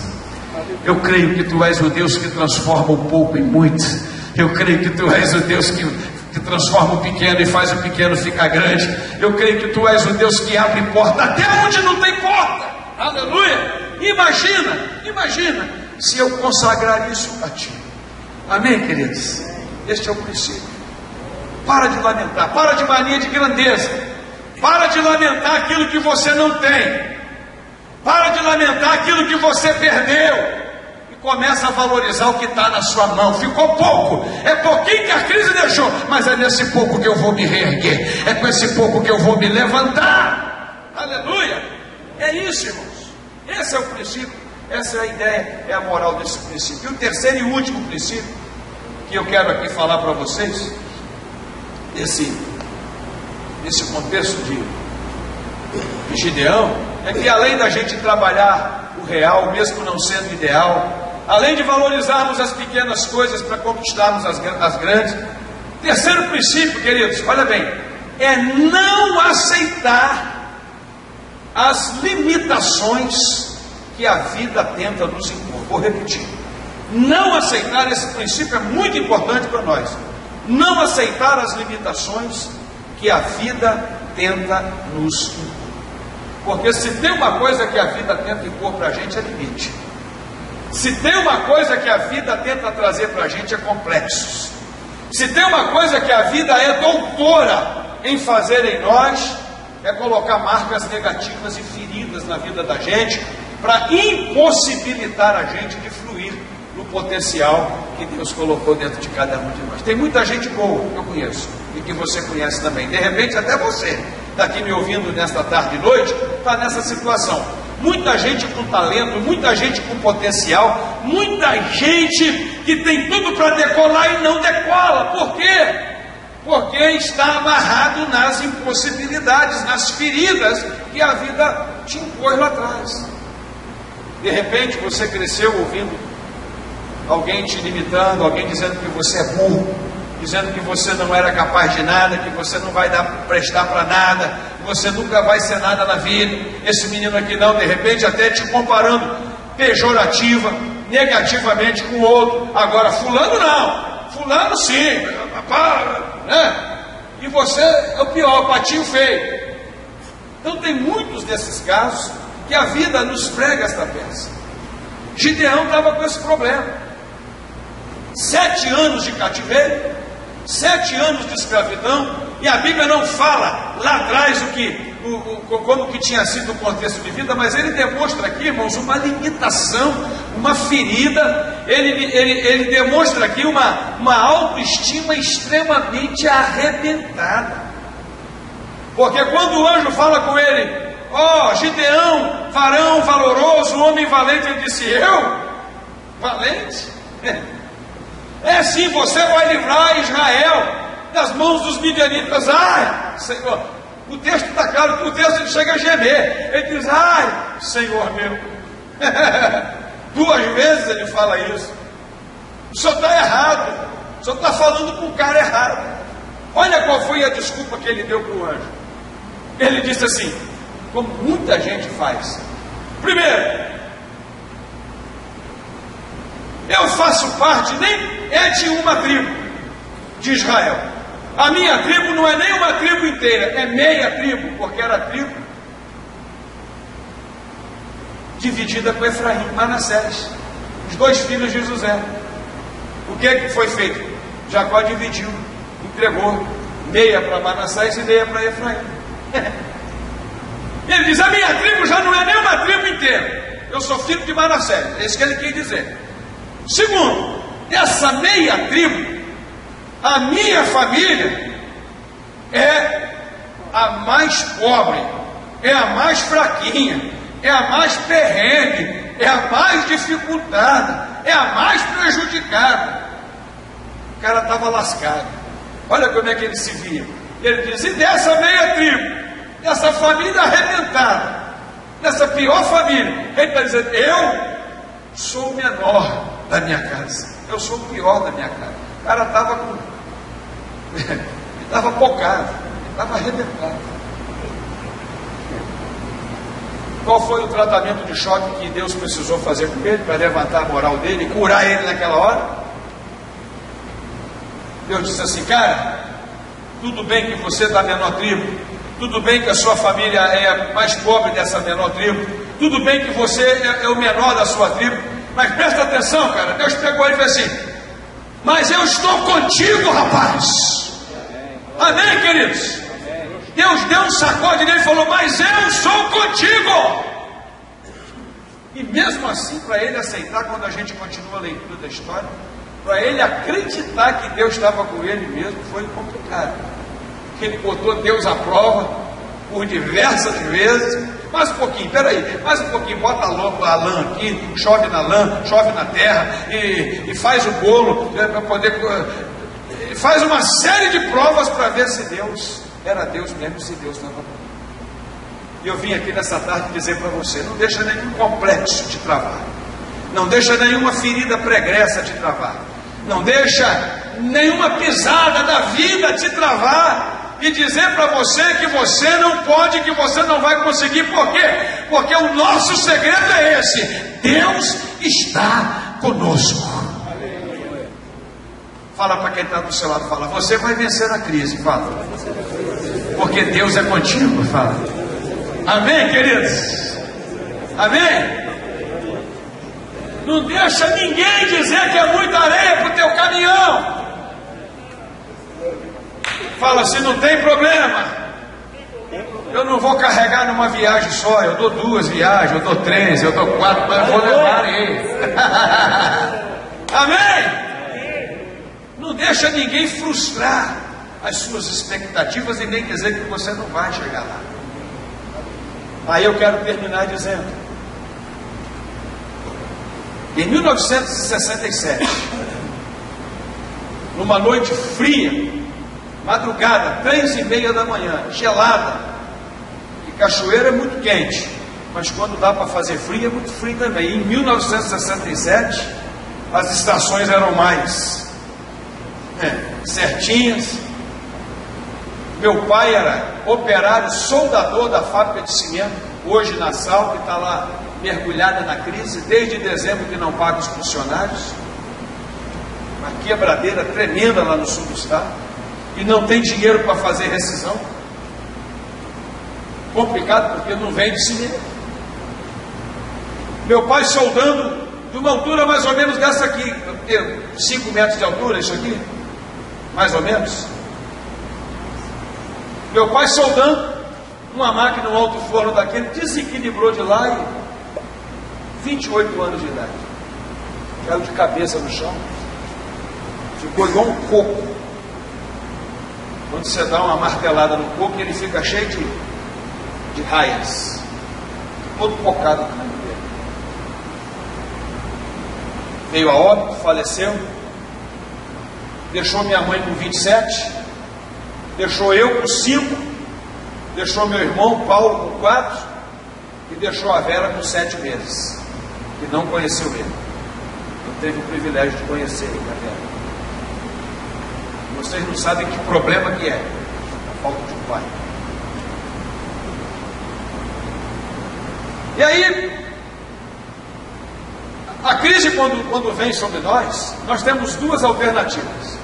Speaker 1: eu creio que tu és o Deus que transforma o pouco em muito, eu creio que tu és o Deus que transforma o pequeno e faz o pequeno ficar grande, eu creio que tu és o Deus que abre porta até onde não tem porta, aleluia. Imagina se eu consagrar isso a ti, amém, queridos? Este é o princípio. Para de lamentar, para de mania de grandeza, para de lamentar aquilo que você não tem, para de lamentar aquilo que você perdeu, e começa a valorizar o que está na sua mão. Ficou pouco, é pouquinho que a crise deixou, mas é nesse pouco que eu vou me reerguer, é com esse pouco que eu vou me levantar, aleluia. É isso, irmãos, esse é o princípio, essa é a ideia, é a moral desse princípio. E o terceiro e último princípio, que eu quero aqui falar para vocês, nesse contexto de Gideão, é que além da gente trabalhar o real, mesmo não sendo ideal, além de valorizarmos as pequenas coisas para conquistarmos as grandes, terceiro princípio, queridos, olha bem, é não aceitar as limitações que a vida tenta nos impor. Vou repetir, não aceitar, esse princípio é muito importante para nós, não aceitar as limitações que a vida tenta nos impor. Porque se tem uma coisa que a vida tenta impor para a gente é limite. Se tem uma coisa que a vida tenta trazer para a gente é complexos. Se tem uma coisa que a vida é doutora em fazer em nós, é colocar marcas negativas e feridas na vida da gente, para impossibilitar a gente de fluir no potencial que Deus colocou dentro de cada um de nós. Tem muita gente boa que eu conheço, e que você conhece também. De repente até você está aqui me ouvindo nesta tarde e noite, está nessa situação. Muita gente com talento, muita gente com potencial, muita gente que tem tudo para decolar e não decola. Por quê? Porque está amarrado nas impossibilidades, nas feridas que a vida te impôs lá atrás. De repente você cresceu ouvindo alguém te limitando, alguém dizendo que você é burro, dizendo que você não era capaz de nada, que você não vai prestar para nada, que você nunca vai ser nada na vida. Esse menino aqui não, de repente até te comparando pejorativa, negativamente com o outro. Agora fulano não, fulano sim, né? E você é o pior, patinho feio. Então tem muitos desses casos que a vida nos prega esta peça. Gideão estava com esse problema. 7 anos de cativeiro, 7 anos de escravidão, e a Bíblia não fala lá atrás como que tinha sido o contexto de vida, mas ele demonstra aqui, irmãos, uma limitação, uma ferida. Ele demonstra aqui uma autoestima extremamente arrebentada. Porque quando o anjo fala com ele, ó, Gideão, varão valoroso, homem valente, ele disse, eu? Valente? É sim, você vai livrar Israel das mãos dos midianitas. Ai, Senhor, o texto está claro que o texto ele chega a gemer. Ele diz, ai, Senhor meu. 2 vezes ele fala isso. O senhor está errado, o senhor está falando com o cara errado. Olha qual foi a desculpa que ele deu para o anjo. Ele disse assim, como muita gente faz. Primeiro, eu faço parte, nem é de uma tribo de Israel. A minha tribo não é nem uma tribo inteira, é meia tribo, porque era a tribo dividida com Efraim e Manassés, os 2 filhos de José. O que foi feito? Jacó dividiu, entregou meia para Manassés e meia para Efraim. Ele diz, a minha tribo já não é nem uma tribo inteira, eu sou filho de Manassés, é isso que ele quer dizer. Segundo, dessa meia tribo, a minha família é a mais pobre, é a mais fraquinha, é a mais perrengue, é a mais dificultada, é a mais prejudicada. O cara estava lascado. Olha como é que ele se via. Ele diz, e dessa meia tribo, dessa família arrebentada, dessa pior família, ele está dizendo, eu sou o menor da minha casa, eu sou o pior da minha casa. O cara estava com ele estava pocado, ele estava arrebentado. Qual foi o tratamento de choque que Deus precisou fazer com ele para levantar a moral dele e curar ele naquela hora? Deus disse assim, cara, tudo bem que você é da menor tribo, tudo bem que a sua família é a mais pobre dessa menor tribo, tudo bem que você é o menor da sua tribo, mas presta atenção, cara. Deus pegou ele e fez assim, mas eu estou contigo, rapaz. Amém, queridos? Deus deu um sacode nele e falou, mas eu sou contigo. E mesmo assim, para ele aceitar, quando a gente continua a leitura da história, para ele acreditar que Deus estava com ele mesmo, foi complicado. Porque ele botou Deus à prova por diversas vezes, mais um pouquinho, peraí, mais um pouquinho, bota a lã aqui, chove na lã, chove na terra, e faz o bolo, para poder, faz uma série de provas para ver se Deus era Deus mesmo, se Deus estava bom. E eu vim aqui nessa tarde dizer para você, não deixa nenhum complexo te travar, não deixa nenhuma ferida pregressa te travar, não deixa nenhuma pisada da vida te travar e dizer para você que você não pode, que você não vai conseguir. Por quê? Porque o nosso segredo é esse: Deus está conosco. Fala para quem está do seu lado, fala, você vai vencer a crise, fala, porque Deus é contigo, fala. Amém, queridos? Amém? Não deixa ninguém dizer que é muita areia para o teu caminhão. Fala assim, não tem problema, eu não vou carregar numa viagem só, eu dou 2 viagens, eu dou 3, eu dou 4, mas eu vou levar ele. Amém? Não deixa ninguém frustrar as suas expectativas e nem dizer que você não vai chegar lá. Aí eu quero terminar dizendo, em 1967, numa noite fria, madrugada, 3:30 da manhã, gelada, e cachoeira é muito quente, mas quando dá para fazer frio, é muito frio também. Em 1967, as estações eram mais certinhas. Meu pai era operário, soldador da fábrica de cimento, hoje na Sal, que está lá mergulhada na crise, desde dezembro que não paga os funcionários, uma quebradeira tremenda lá no sul do estado, e não tem dinheiro para fazer rescisão. Complicado, porque não vende cimento. Meu pai soldando de uma altura mais ou menos dessa aqui, 5 metros de altura, isso aqui, mais ou menos. Meu pai soldando uma máquina, um alto forno daquele, desequilibrou de lá e 28 anos de idade, caiu de cabeça no chão, ficou igual um coco. Quando você dá uma martelada no coco, ele fica cheio de raias, todo focado no caminho dele. Veio a óbito, faleceu, deixou minha mãe com 27, deixou eu com 5, deixou meu irmão Paulo com 4 e deixou a Vera com 7 meses, que não conheceu ele. Não teve o privilégio de conhecer ele, a Vera. Vocês não sabem que problema que é a falta de um pai. E aí, a crise quando vem sobre nós temos 2 alternativas.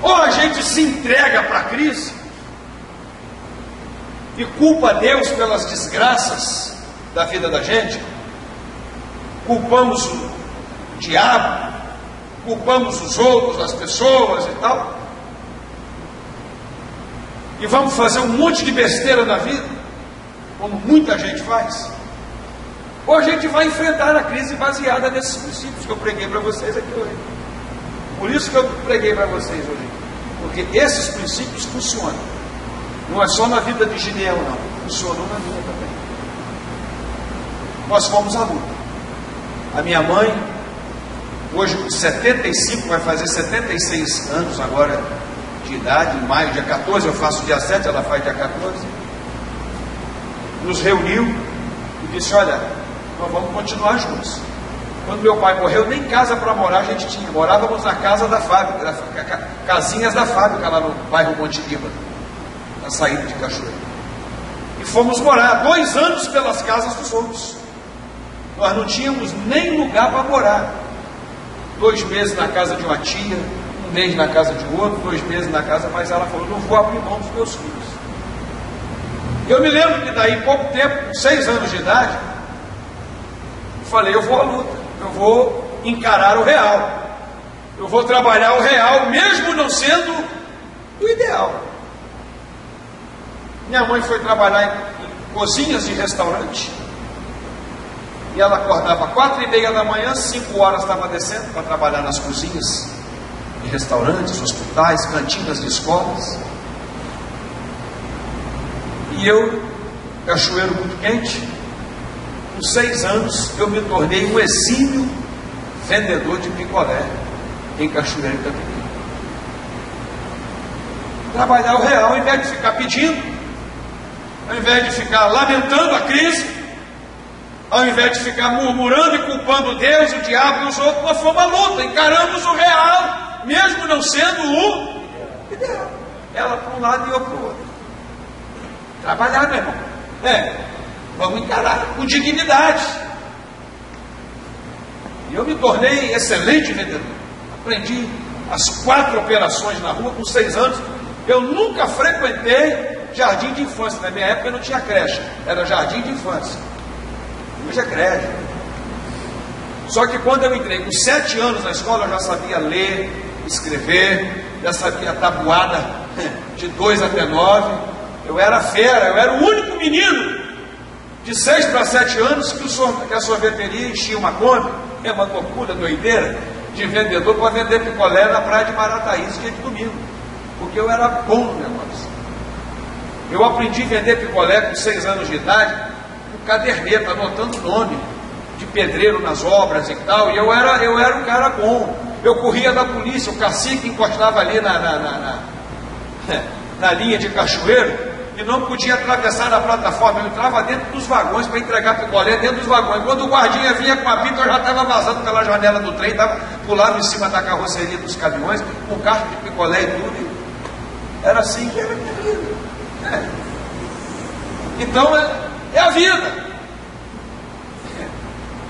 Speaker 1: Ou a gente se entrega para a crise e culpa Deus pelas desgraças da vida da gente, culpamos o diabo, culpamos os outros, as pessoas e tal, e vamos fazer um monte de besteira na vida, como muita gente faz. Ou a gente vai enfrentar a crise baseada nesses princípios que eu preguei para vocês aqui hoje. Por isso que eu preguei para vocês hoje, porque esses princípios funcionam. Não é só na vida de Gideão, não, funcionou na minha também. Nós fomos à luta. A minha mãe, hoje com 75, vai fazer 76 anos agora de idade, em maio, dia 14, eu faço dia 7, ela faz dia 14, nos reuniu e disse, olha, nós vamos continuar juntos. Quando meu pai morreu, nem casa para morar a gente tinha, morávamos na casa da fábrica, casinhas da fábrica lá no bairro Monte Líbano, na saída de Cachoeira, e fomos morar 2 anos pelas casas dos outros. Nós não tínhamos nem lugar para morar. 2 meses na casa de uma tia, 1 mês na casa de outro, 2 meses na casa, mas ela falou, não vou abrir mão dos meus filhos. Eu me lembro que daí pouco tempo, com 6 anos de idade, eu falei, eu vou à luta, eu vou encarar o real, eu vou trabalhar o real, mesmo não sendo o ideal. Minha mãe foi trabalhar em cozinhas de restaurante, e ela acordava 4:30 da manhã, 5 horas estava descendo para trabalhar nas cozinhas de restaurantes, hospitais, cantinas de escolas. E eu Cachoeiro muito quente. Com 6 anos eu me tornei um exímio vendedor de picolé em Cachoeiro também. Trabalhar o real, ao invés de ficar pedindo, ao invés de ficar lamentando a crise, ao invés de ficar murmurando e culpando Deus, o diabo e os outros, nós fomos à luta, encaramos o real, mesmo não sendo o ideal. Ela para um lado e eu para o outro. Trabalhar, meu irmão. Vamos encarar com dignidade. E eu me tornei excelente vendedor. Aprendi as 4 operações na rua com 6 anos. Eu nunca frequentei jardim de infância. Na minha época não tinha creche, era jardim de infância. Hoje é creche. Só que quando eu entrei com 7 anos na escola, eu já sabia ler, escrever, já sabia a tabuada de 2 até 9. Eu era fera, eu era o único menino de 6 para 7 anos que a sorveteria enchia uma Kombi, uma loucura, doideira, de vendedor para vender picolé na praia de Marataízes dia de domingo, porque eu era bom no negócio. Eu aprendi a vender picolé com 6 anos de idade, com caderneta, anotando o nome de pedreiro nas obras e tal, e eu era um cara bom. Eu corria da polícia, o cacique encostava ali na linha de Cachoeiro, e não podia atravessar na plataforma. Eu entrava dentro dos vagões para entregar picolé dentro dos vagões. Quando o guardinha vinha com a bita, eu já estava vazando pela janela do trem, pulava em cima da carroceria dos caminhões, com carro de picolé e tudo. Era assim que era a minha vida. Então é a vida.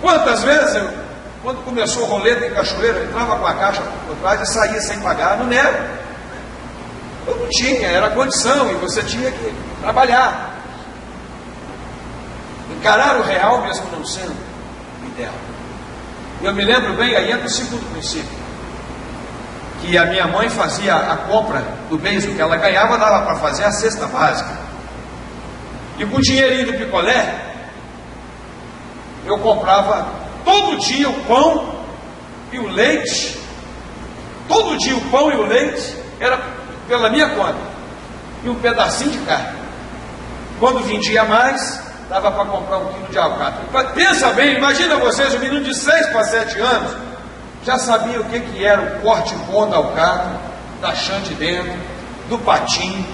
Speaker 1: Quantas vezes quando começou o rolê em Cachoeira, eu entrava com a caixa por trás e saía sem pagar, não nego. Eu não tinha, era condição, e você tinha que trabalhar. Encarar o real mesmo não sendo o ideal. Eu me lembro bem, aí entra o segundo princípio, que a minha mãe fazia a compra do bens, o que ela ganhava dava para fazer a cesta básica. E com o dinheirinho do picolé, eu comprava todo dia o pão e o leite. Todo dia o pão e o leite era pela minha conta, e um pedacinho de carne. Quando vendia mais, dava para comprar 1 quilo de alcatra. Pensa bem, imagina vocês, um menino de 6 para 7 anos, já sabia o que era o corte bom da alcatra, da chante dentro, do patinho,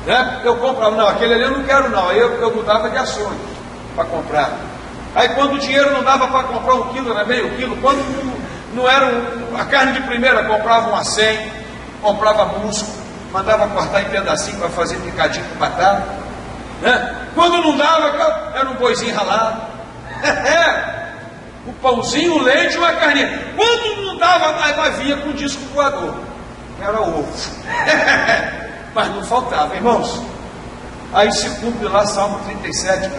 Speaker 1: né? Eu comprava, não, aquele ali eu não quero não, aí eu mudava de açougue para comprar. Aí quando o dinheiro não dava para comprar 1 quilo, era meio quilo, quando não era a carne de primeira, comprava 1 a 100, comprava músculo, mandava cortar em pedacinho para fazer picadinho com batata, né? Quando não dava, era um boizinho ralado, o pãozinho, o leite e uma carninha. Quando não dava, havia com disco voador, era ovo. Mas não faltava, irmãos. Aí se cumpre lá Salmo 37,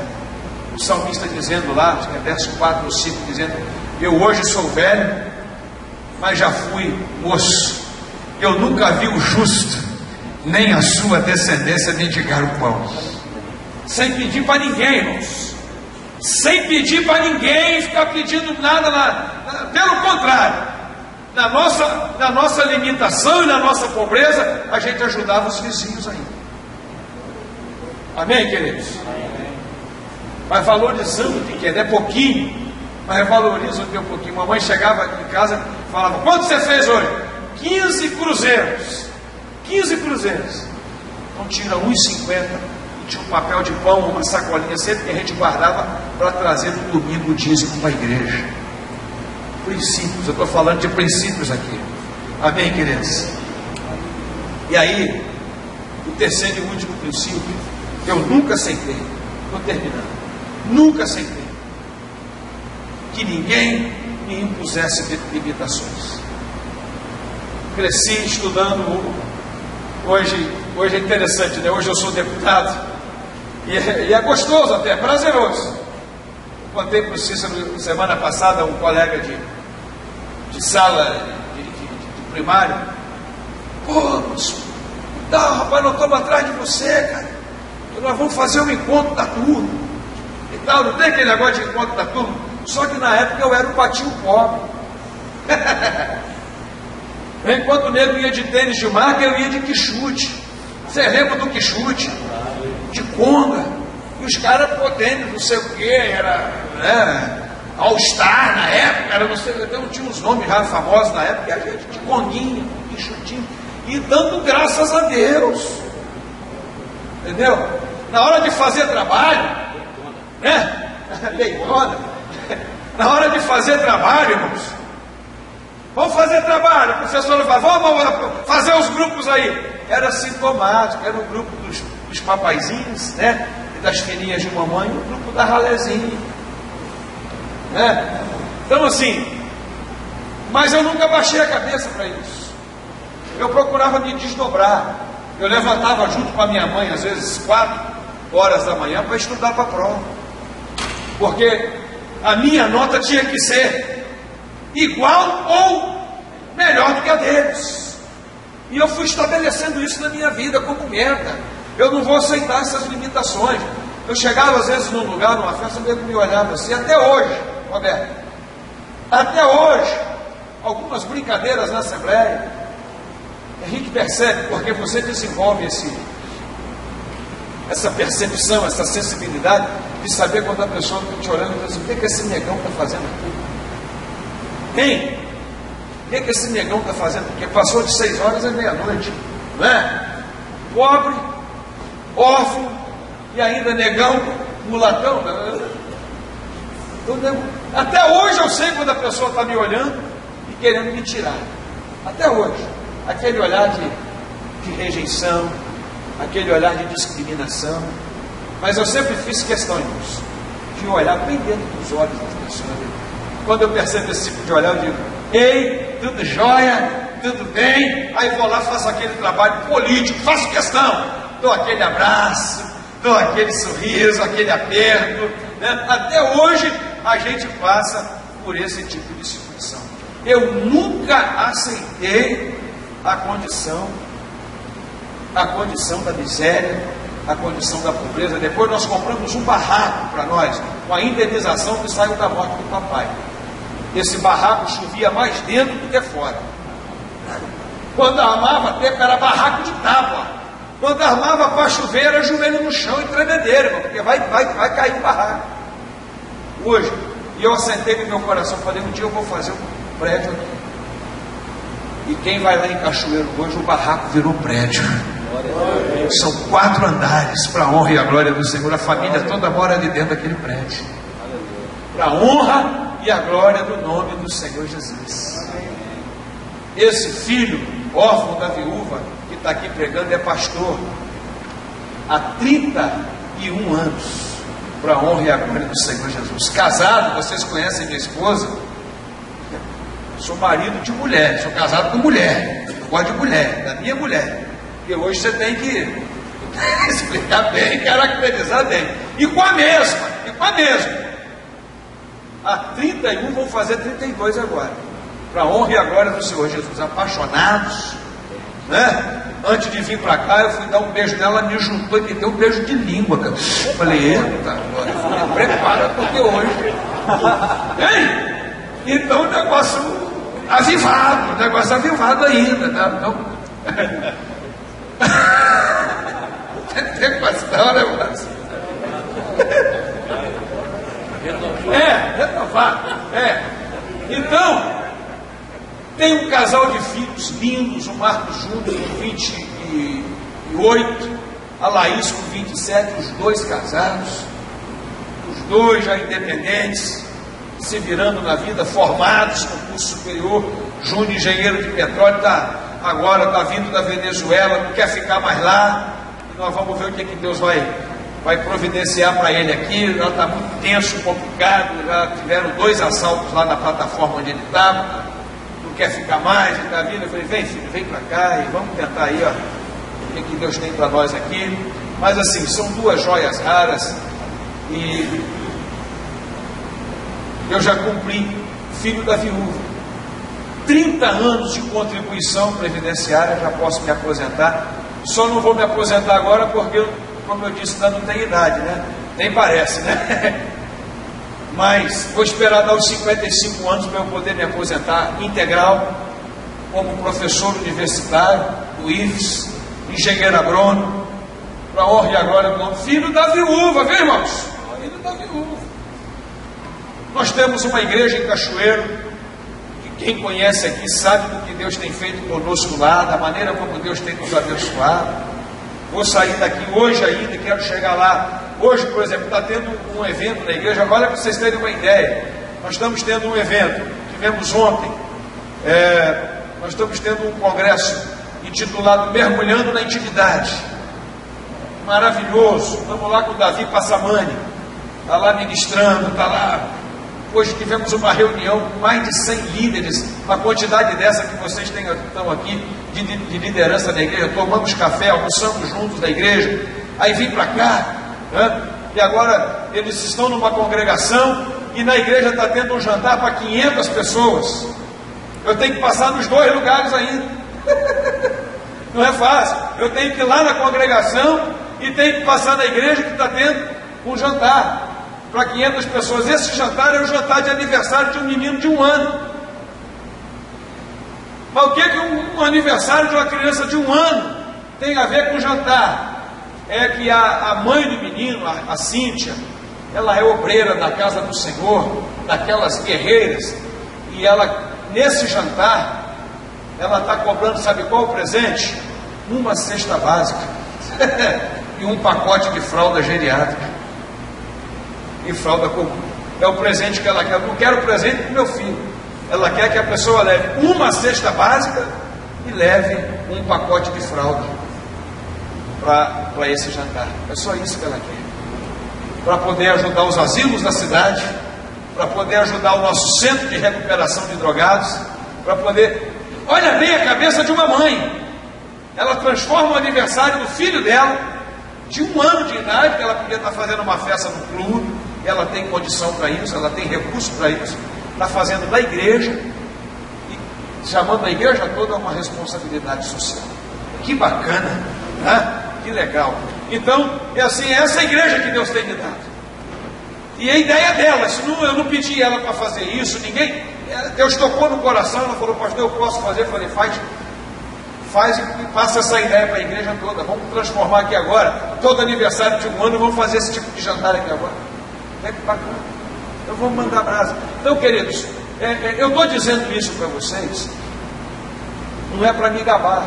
Speaker 1: o salmista dizendo lá, acho que é verso 4 ou 5, dizendo: eu hoje sou velho, mas já fui moço. Eu nunca vi o justo, nem a sua descendência mendigar o pão. Sem pedir para ninguém, irmãos. Sem pedir para ninguém, ficar pedindo nada. Pelo contrário, na nossa limitação e na nossa pobreza, a gente ajudava os vizinhos ainda. Amém, queridos? Mas valorizando o pequeno, é pouquinho, mas valoriza o teu pouquinho. Mamãe chegava em casa e falava: quanto você fez hoje? 15 cruzeiros. 15 cruzeiros. Então tira 1,50 e tinha um papel de pão, uma sacolinha sempre que a gente guardava para trazer no domingo o dízimo para a igreja. Princípios, eu estou falando de princípios aqui. Amém, queridos? E aí, o terceiro e último princípio, eu nunca aceitei, estou terminando, nunca aceitei que ninguém me impusesse limitações. Cresci estudando. Hoje é interessante, né? Hoje eu sou deputado e é gostoso até, é prazeroso. Contei para o Cícero semana passada, um colega de sala de primário: pô, não, rapaz, nós estamos atrás de você, cara, nós vamos fazer um encontro da turma e tal. Não tem aquele negócio de encontro da turma? Só que na época eu era um patinho pobre. Enquanto o nego ia de tênis de marca, eu ia de quichute. Você lembra do quichute? De conga. E os caras potentes, não sei o que, era All Star na época, era não sei, tinha uns nomes já famosos na época, e a gente de conguinho, de chutinho, e dando graças a Deus, entendeu? Na hora de fazer trabalho, né? Leitona. Na hora de fazer trabalho, irmãos, vamos fazer trabalho. A professora fala, vamos fazer os grupos aí. Era sintomático, era o grupo dos papaizinhos, né? E das filhinhas de mamãe, e o grupo da ralezinha, né? Então assim, mas eu nunca baixei a cabeça para isso. Eu procurava me desdobrar. Eu levantava junto com a minha mãe, às vezes 4 horas da manhã, para estudar para a prova, porque a minha nota tinha que ser igual ou melhor do que a deles. E eu fui estabelecendo isso na minha vida como meta. Eu não vou aceitar essas limitações. Eu chegava às vezes num lugar, numa festa, mesmo me olhava assim, até hoje, Roberto, até hoje, algumas brincadeiras na Assembleia, a gente percebe, porque você desenvolve essa percepção, essa sensibilidade de saber quando a pessoa está te olhando e diz assim, o que esse negão está fazendo aqui? Hein? O que esse negão está fazendo? Porque passou de 6 horas e meia-noite, não é? Pobre, órfão, e ainda negão, mulatão. Até hoje eu sei quando a pessoa está me olhando e querendo me tirar. Até hoje. Aquele olhar de rejeição, aquele olhar de discriminação. Mas eu sempre fiz questão, irmãos, de olhar bem dentro dos olhos das pessoas. Quando eu percebo esse tipo de olhar, eu digo, ei, tudo jóia, tudo bem? Aí vou lá, faço aquele trabalho político, faço questão, dou aquele abraço, dou aquele sorriso, aquele aperto, né? Até hoje a gente passa por esse tipo de situação. Eu nunca aceitei a condição da miséria, a condição da pobreza. Depois nós compramos um barraco para nós, com a indenização que saiu da morte do papai. Esse barraco chovia mais dentro do que fora. Quando armava a teca era barraco de tábua. Quando armava para chover era joelho no chão e tremedeira, porque vai cair o barraco. Hoje, e eu assentei no meu coração, falei, um dia eu vou fazer um prédio aqui. E quem vai lá em Cachoeiro hoje, o barraco virou prédio. São 4 andares, para a honra e a glória do Senhor. A família toda mora ali dentro daquele prédio, para a honra e a glória do nome do Senhor Jesus. Esse filho órfão da viúva que está aqui pregando é pastor há 31 anos, para a honra e a glória do Senhor Jesus. Casado, vocês conhecem minha esposa? Sou marido de mulher, sou casado com mulher, eu gosto de mulher, da minha mulher. E hoje você tem que explicar bem, caracterizar bem. E com a mesma. Há 31, vão fazer 32 agora. Para a honra e a glória do Senhor Jesus. Apaixonados, né? Antes de vir para cá, eu fui dar um beijo nela, me juntou e me deu um beijo de língua, cara. Eu falei, eita, agora prepara, porque hoje. Hein? Então o negócio avivado ainda, né? Então. Tem questão, né, mas... renovar. Então, tem um casal de filhos lindos, o Marcos Júnior com 28, a Laís com 27, os dois casados, os dois já independentes, se virando na vida, formados no curso superior. Júnior, engenheiro de petróleo, agora está vindo da Venezuela, não quer ficar mais lá, e nós vamos ver o que Deus vai providenciar para ele aqui. Já está muito tenso, complicado, já tiveram 2 assaltos lá na plataforma onde ele estava, não quer ficar mais, ele está vindo. Eu falei, vem filho, vem para cá e vamos tentar aí, ó, o que Deus tem para nós aqui. Mas assim, são 2 joias raras, e eu já cumpri, filho da viúva, 30 anos de contribuição previdenciária, já posso me aposentar. Só não vou me aposentar agora porque, como eu disse, ainda não tem idade, né? Nem parece, né? Mas vou esperar dar os 55 anos para eu poder me aposentar integral, como professor universitário do IFES, engenheiro agrônomo, para a honra e a glória do nome, filho da viúva, viu, irmãos? Filho da viúva. Nós temos uma igreja em Cachoeiro, que quem conhece aqui sabe do que Deus tem feito conosco lá, da maneira como Deus tem nos abençoado. Vou sair daqui hoje ainda, quero chegar lá. Hoje, por exemplo, está tendo um evento na igreja. Olha para vocês terem uma ideia, nós estamos tendo um evento, tivemos ontem, nós estamos tendo um congresso intitulado Mergulhando na Intimidade. Maravilhoso. Estamos lá com o Davi Passamani, está lá ministrando, está lá. Hoje tivemos uma reunião com mais de 100 líderes, uma quantidade dessa que vocês estão aqui, de liderança da igreja. Tomamos café, almoçamos juntos da igreja, aí vim para cá, né? E agora eles estão numa congregação, e na igreja está tendo um jantar para 500 pessoas. Eu tenho que passar nos 2 lugares ainda. Não é fácil. Eu tenho que ir lá na congregação e tenho que passar na igreja que está tendo um jantar para 500 pessoas. Esse jantar é o jantar de aniversário de um menino de 1 ano. Mas o que um aniversário de uma criança de 1 ano tem a ver com o jantar? É que a mãe do menino, a Cíntia, ela é obreira da casa do Senhor, daquelas guerreiras, e ela, nesse jantar, ela está cobrando, sabe qual o presente? Uma cesta básica e um pacote de fralda geriátrica e fralda comum. É o presente que ela quer. Eu não quero presente para o meu filho. Ela quer que a pessoa leve uma cesta básica e leve um pacote de fralda para esse jantar. É só isso que ela quer. Para poder ajudar os asilos da cidade, para poder ajudar o nosso centro de recuperação de drogados, para poder... Olha bem a cabeça de uma mãe. Ela transforma o aniversário do filho dela, de 1 ano de idade, que ela podia estar fazendo uma festa no clube, ela tem condição para isso, ela tem recurso para isso, está fazendo da igreja, e chamando a igreja toda a uma responsabilidade social. Que bacana, né? Que legal. Então, é assim, é essa igreja que Deus tem me dado. E a ideia dela, eu não pedi ela para fazer isso, ninguém, Deus tocou no coração, ela falou, pastor, eu posso fazer? Eu falei, faz e passa essa ideia para a igreja toda. Vamos transformar aqui agora, todo aniversário de 1 ano, vamos fazer esse tipo de jantar aqui agora. É bacana. Então vamos mandar brasa. Então, queridos, eu estou dizendo isso para vocês, não é para me gabar,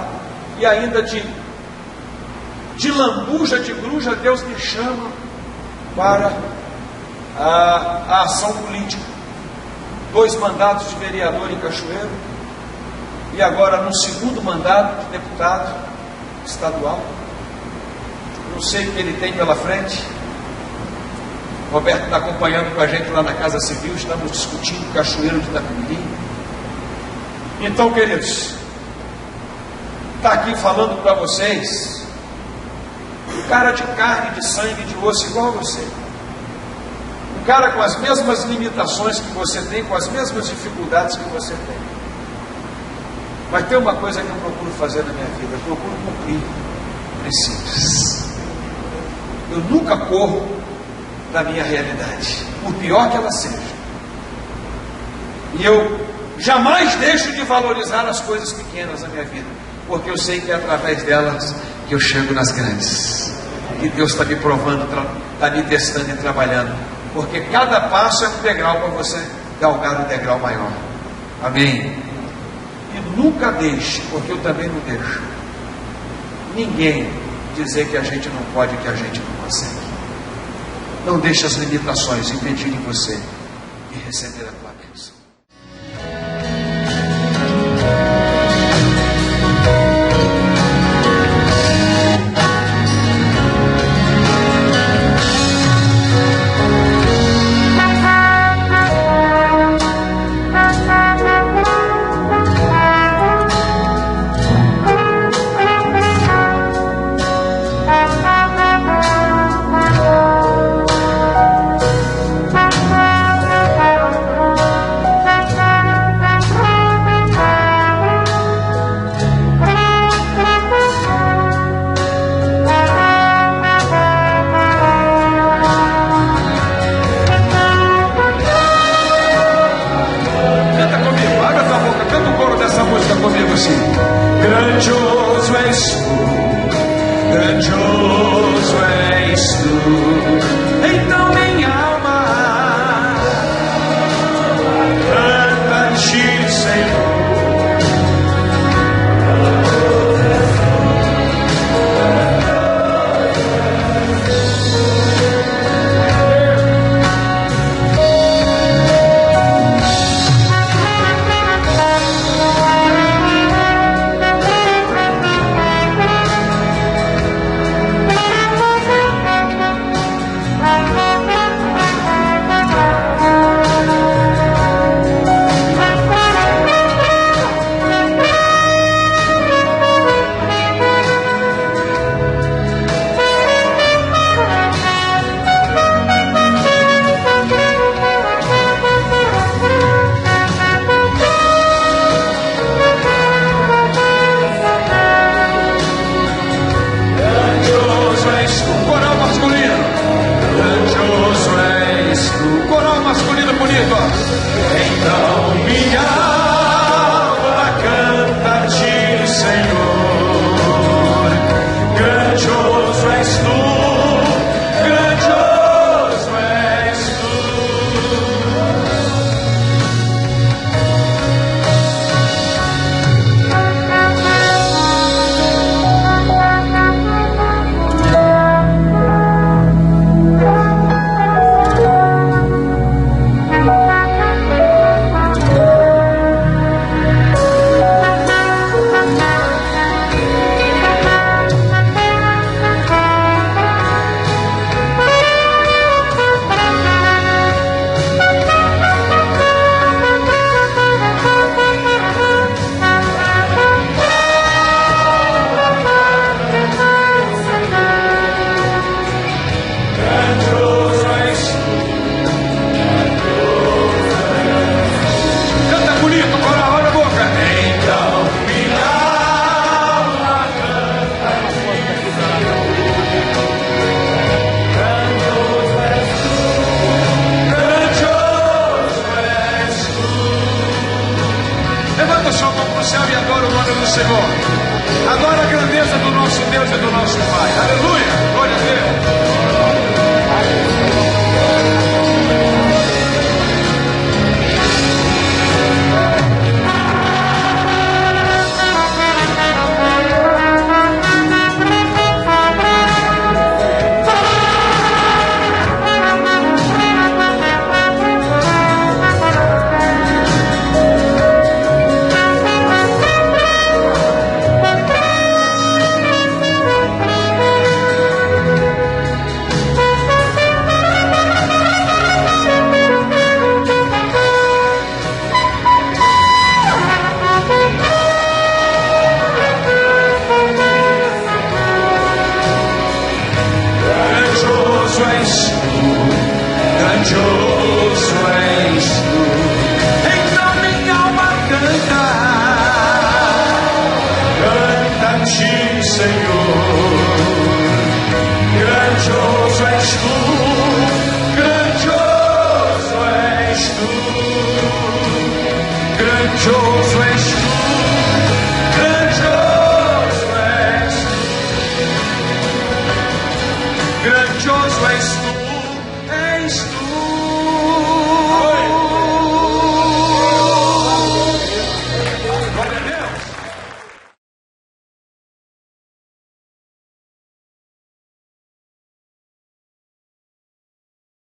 Speaker 1: e ainda de lambuja, de gruja, Deus me chama para a ação política. 2 mandatos de vereador em Cachoeiro, e agora no 2º mandato de deputado estadual. Não sei o que ele tem pela frente. Roberto está acompanhando com a gente lá na Casa Civil, estamos discutindo Cachoeiro de Itapemirim. Então, queridos, está aqui falando para vocês, um cara de carne, de sangue, de osso igual a você, um cara com as mesmas limitações que você tem, com as mesmas dificuldades que você tem. Mas tem uma coisa que eu procuro fazer na minha vida, eu procuro cumprir princípios. Eu nunca corro da minha realidade, por pior que ela seja. E eu jamais deixo de valorizar as coisas pequenas da minha vida, porque eu sei que é através delas que eu chego nas grandes. Que Deus está me provando, está me testando e trabalhando, porque cada passo é um degrau para você galgar um degrau maior. Amém? E nunca deixe, porque eu também não deixo, ninguém dizer que a gente não pode, que a gente não consegue. Não deixe as limitações impedirem você de receber a tua bênção. grandioso és tu. Então minha alma canta-te, Senhor. Então minha alma canta-te, Senhor. Grandioso és tu, grandioso és tu. Levanta sua mão para o céu e adora o nome do Senhor. Adora a grandeza do nosso Deus e do nosso Pai. Aleluia, glória a Deus. Grandioso és tu. Então minha alma canta, canta-te, Senhor. Grandioso és tu, grandioso és tu, grandioso és tu.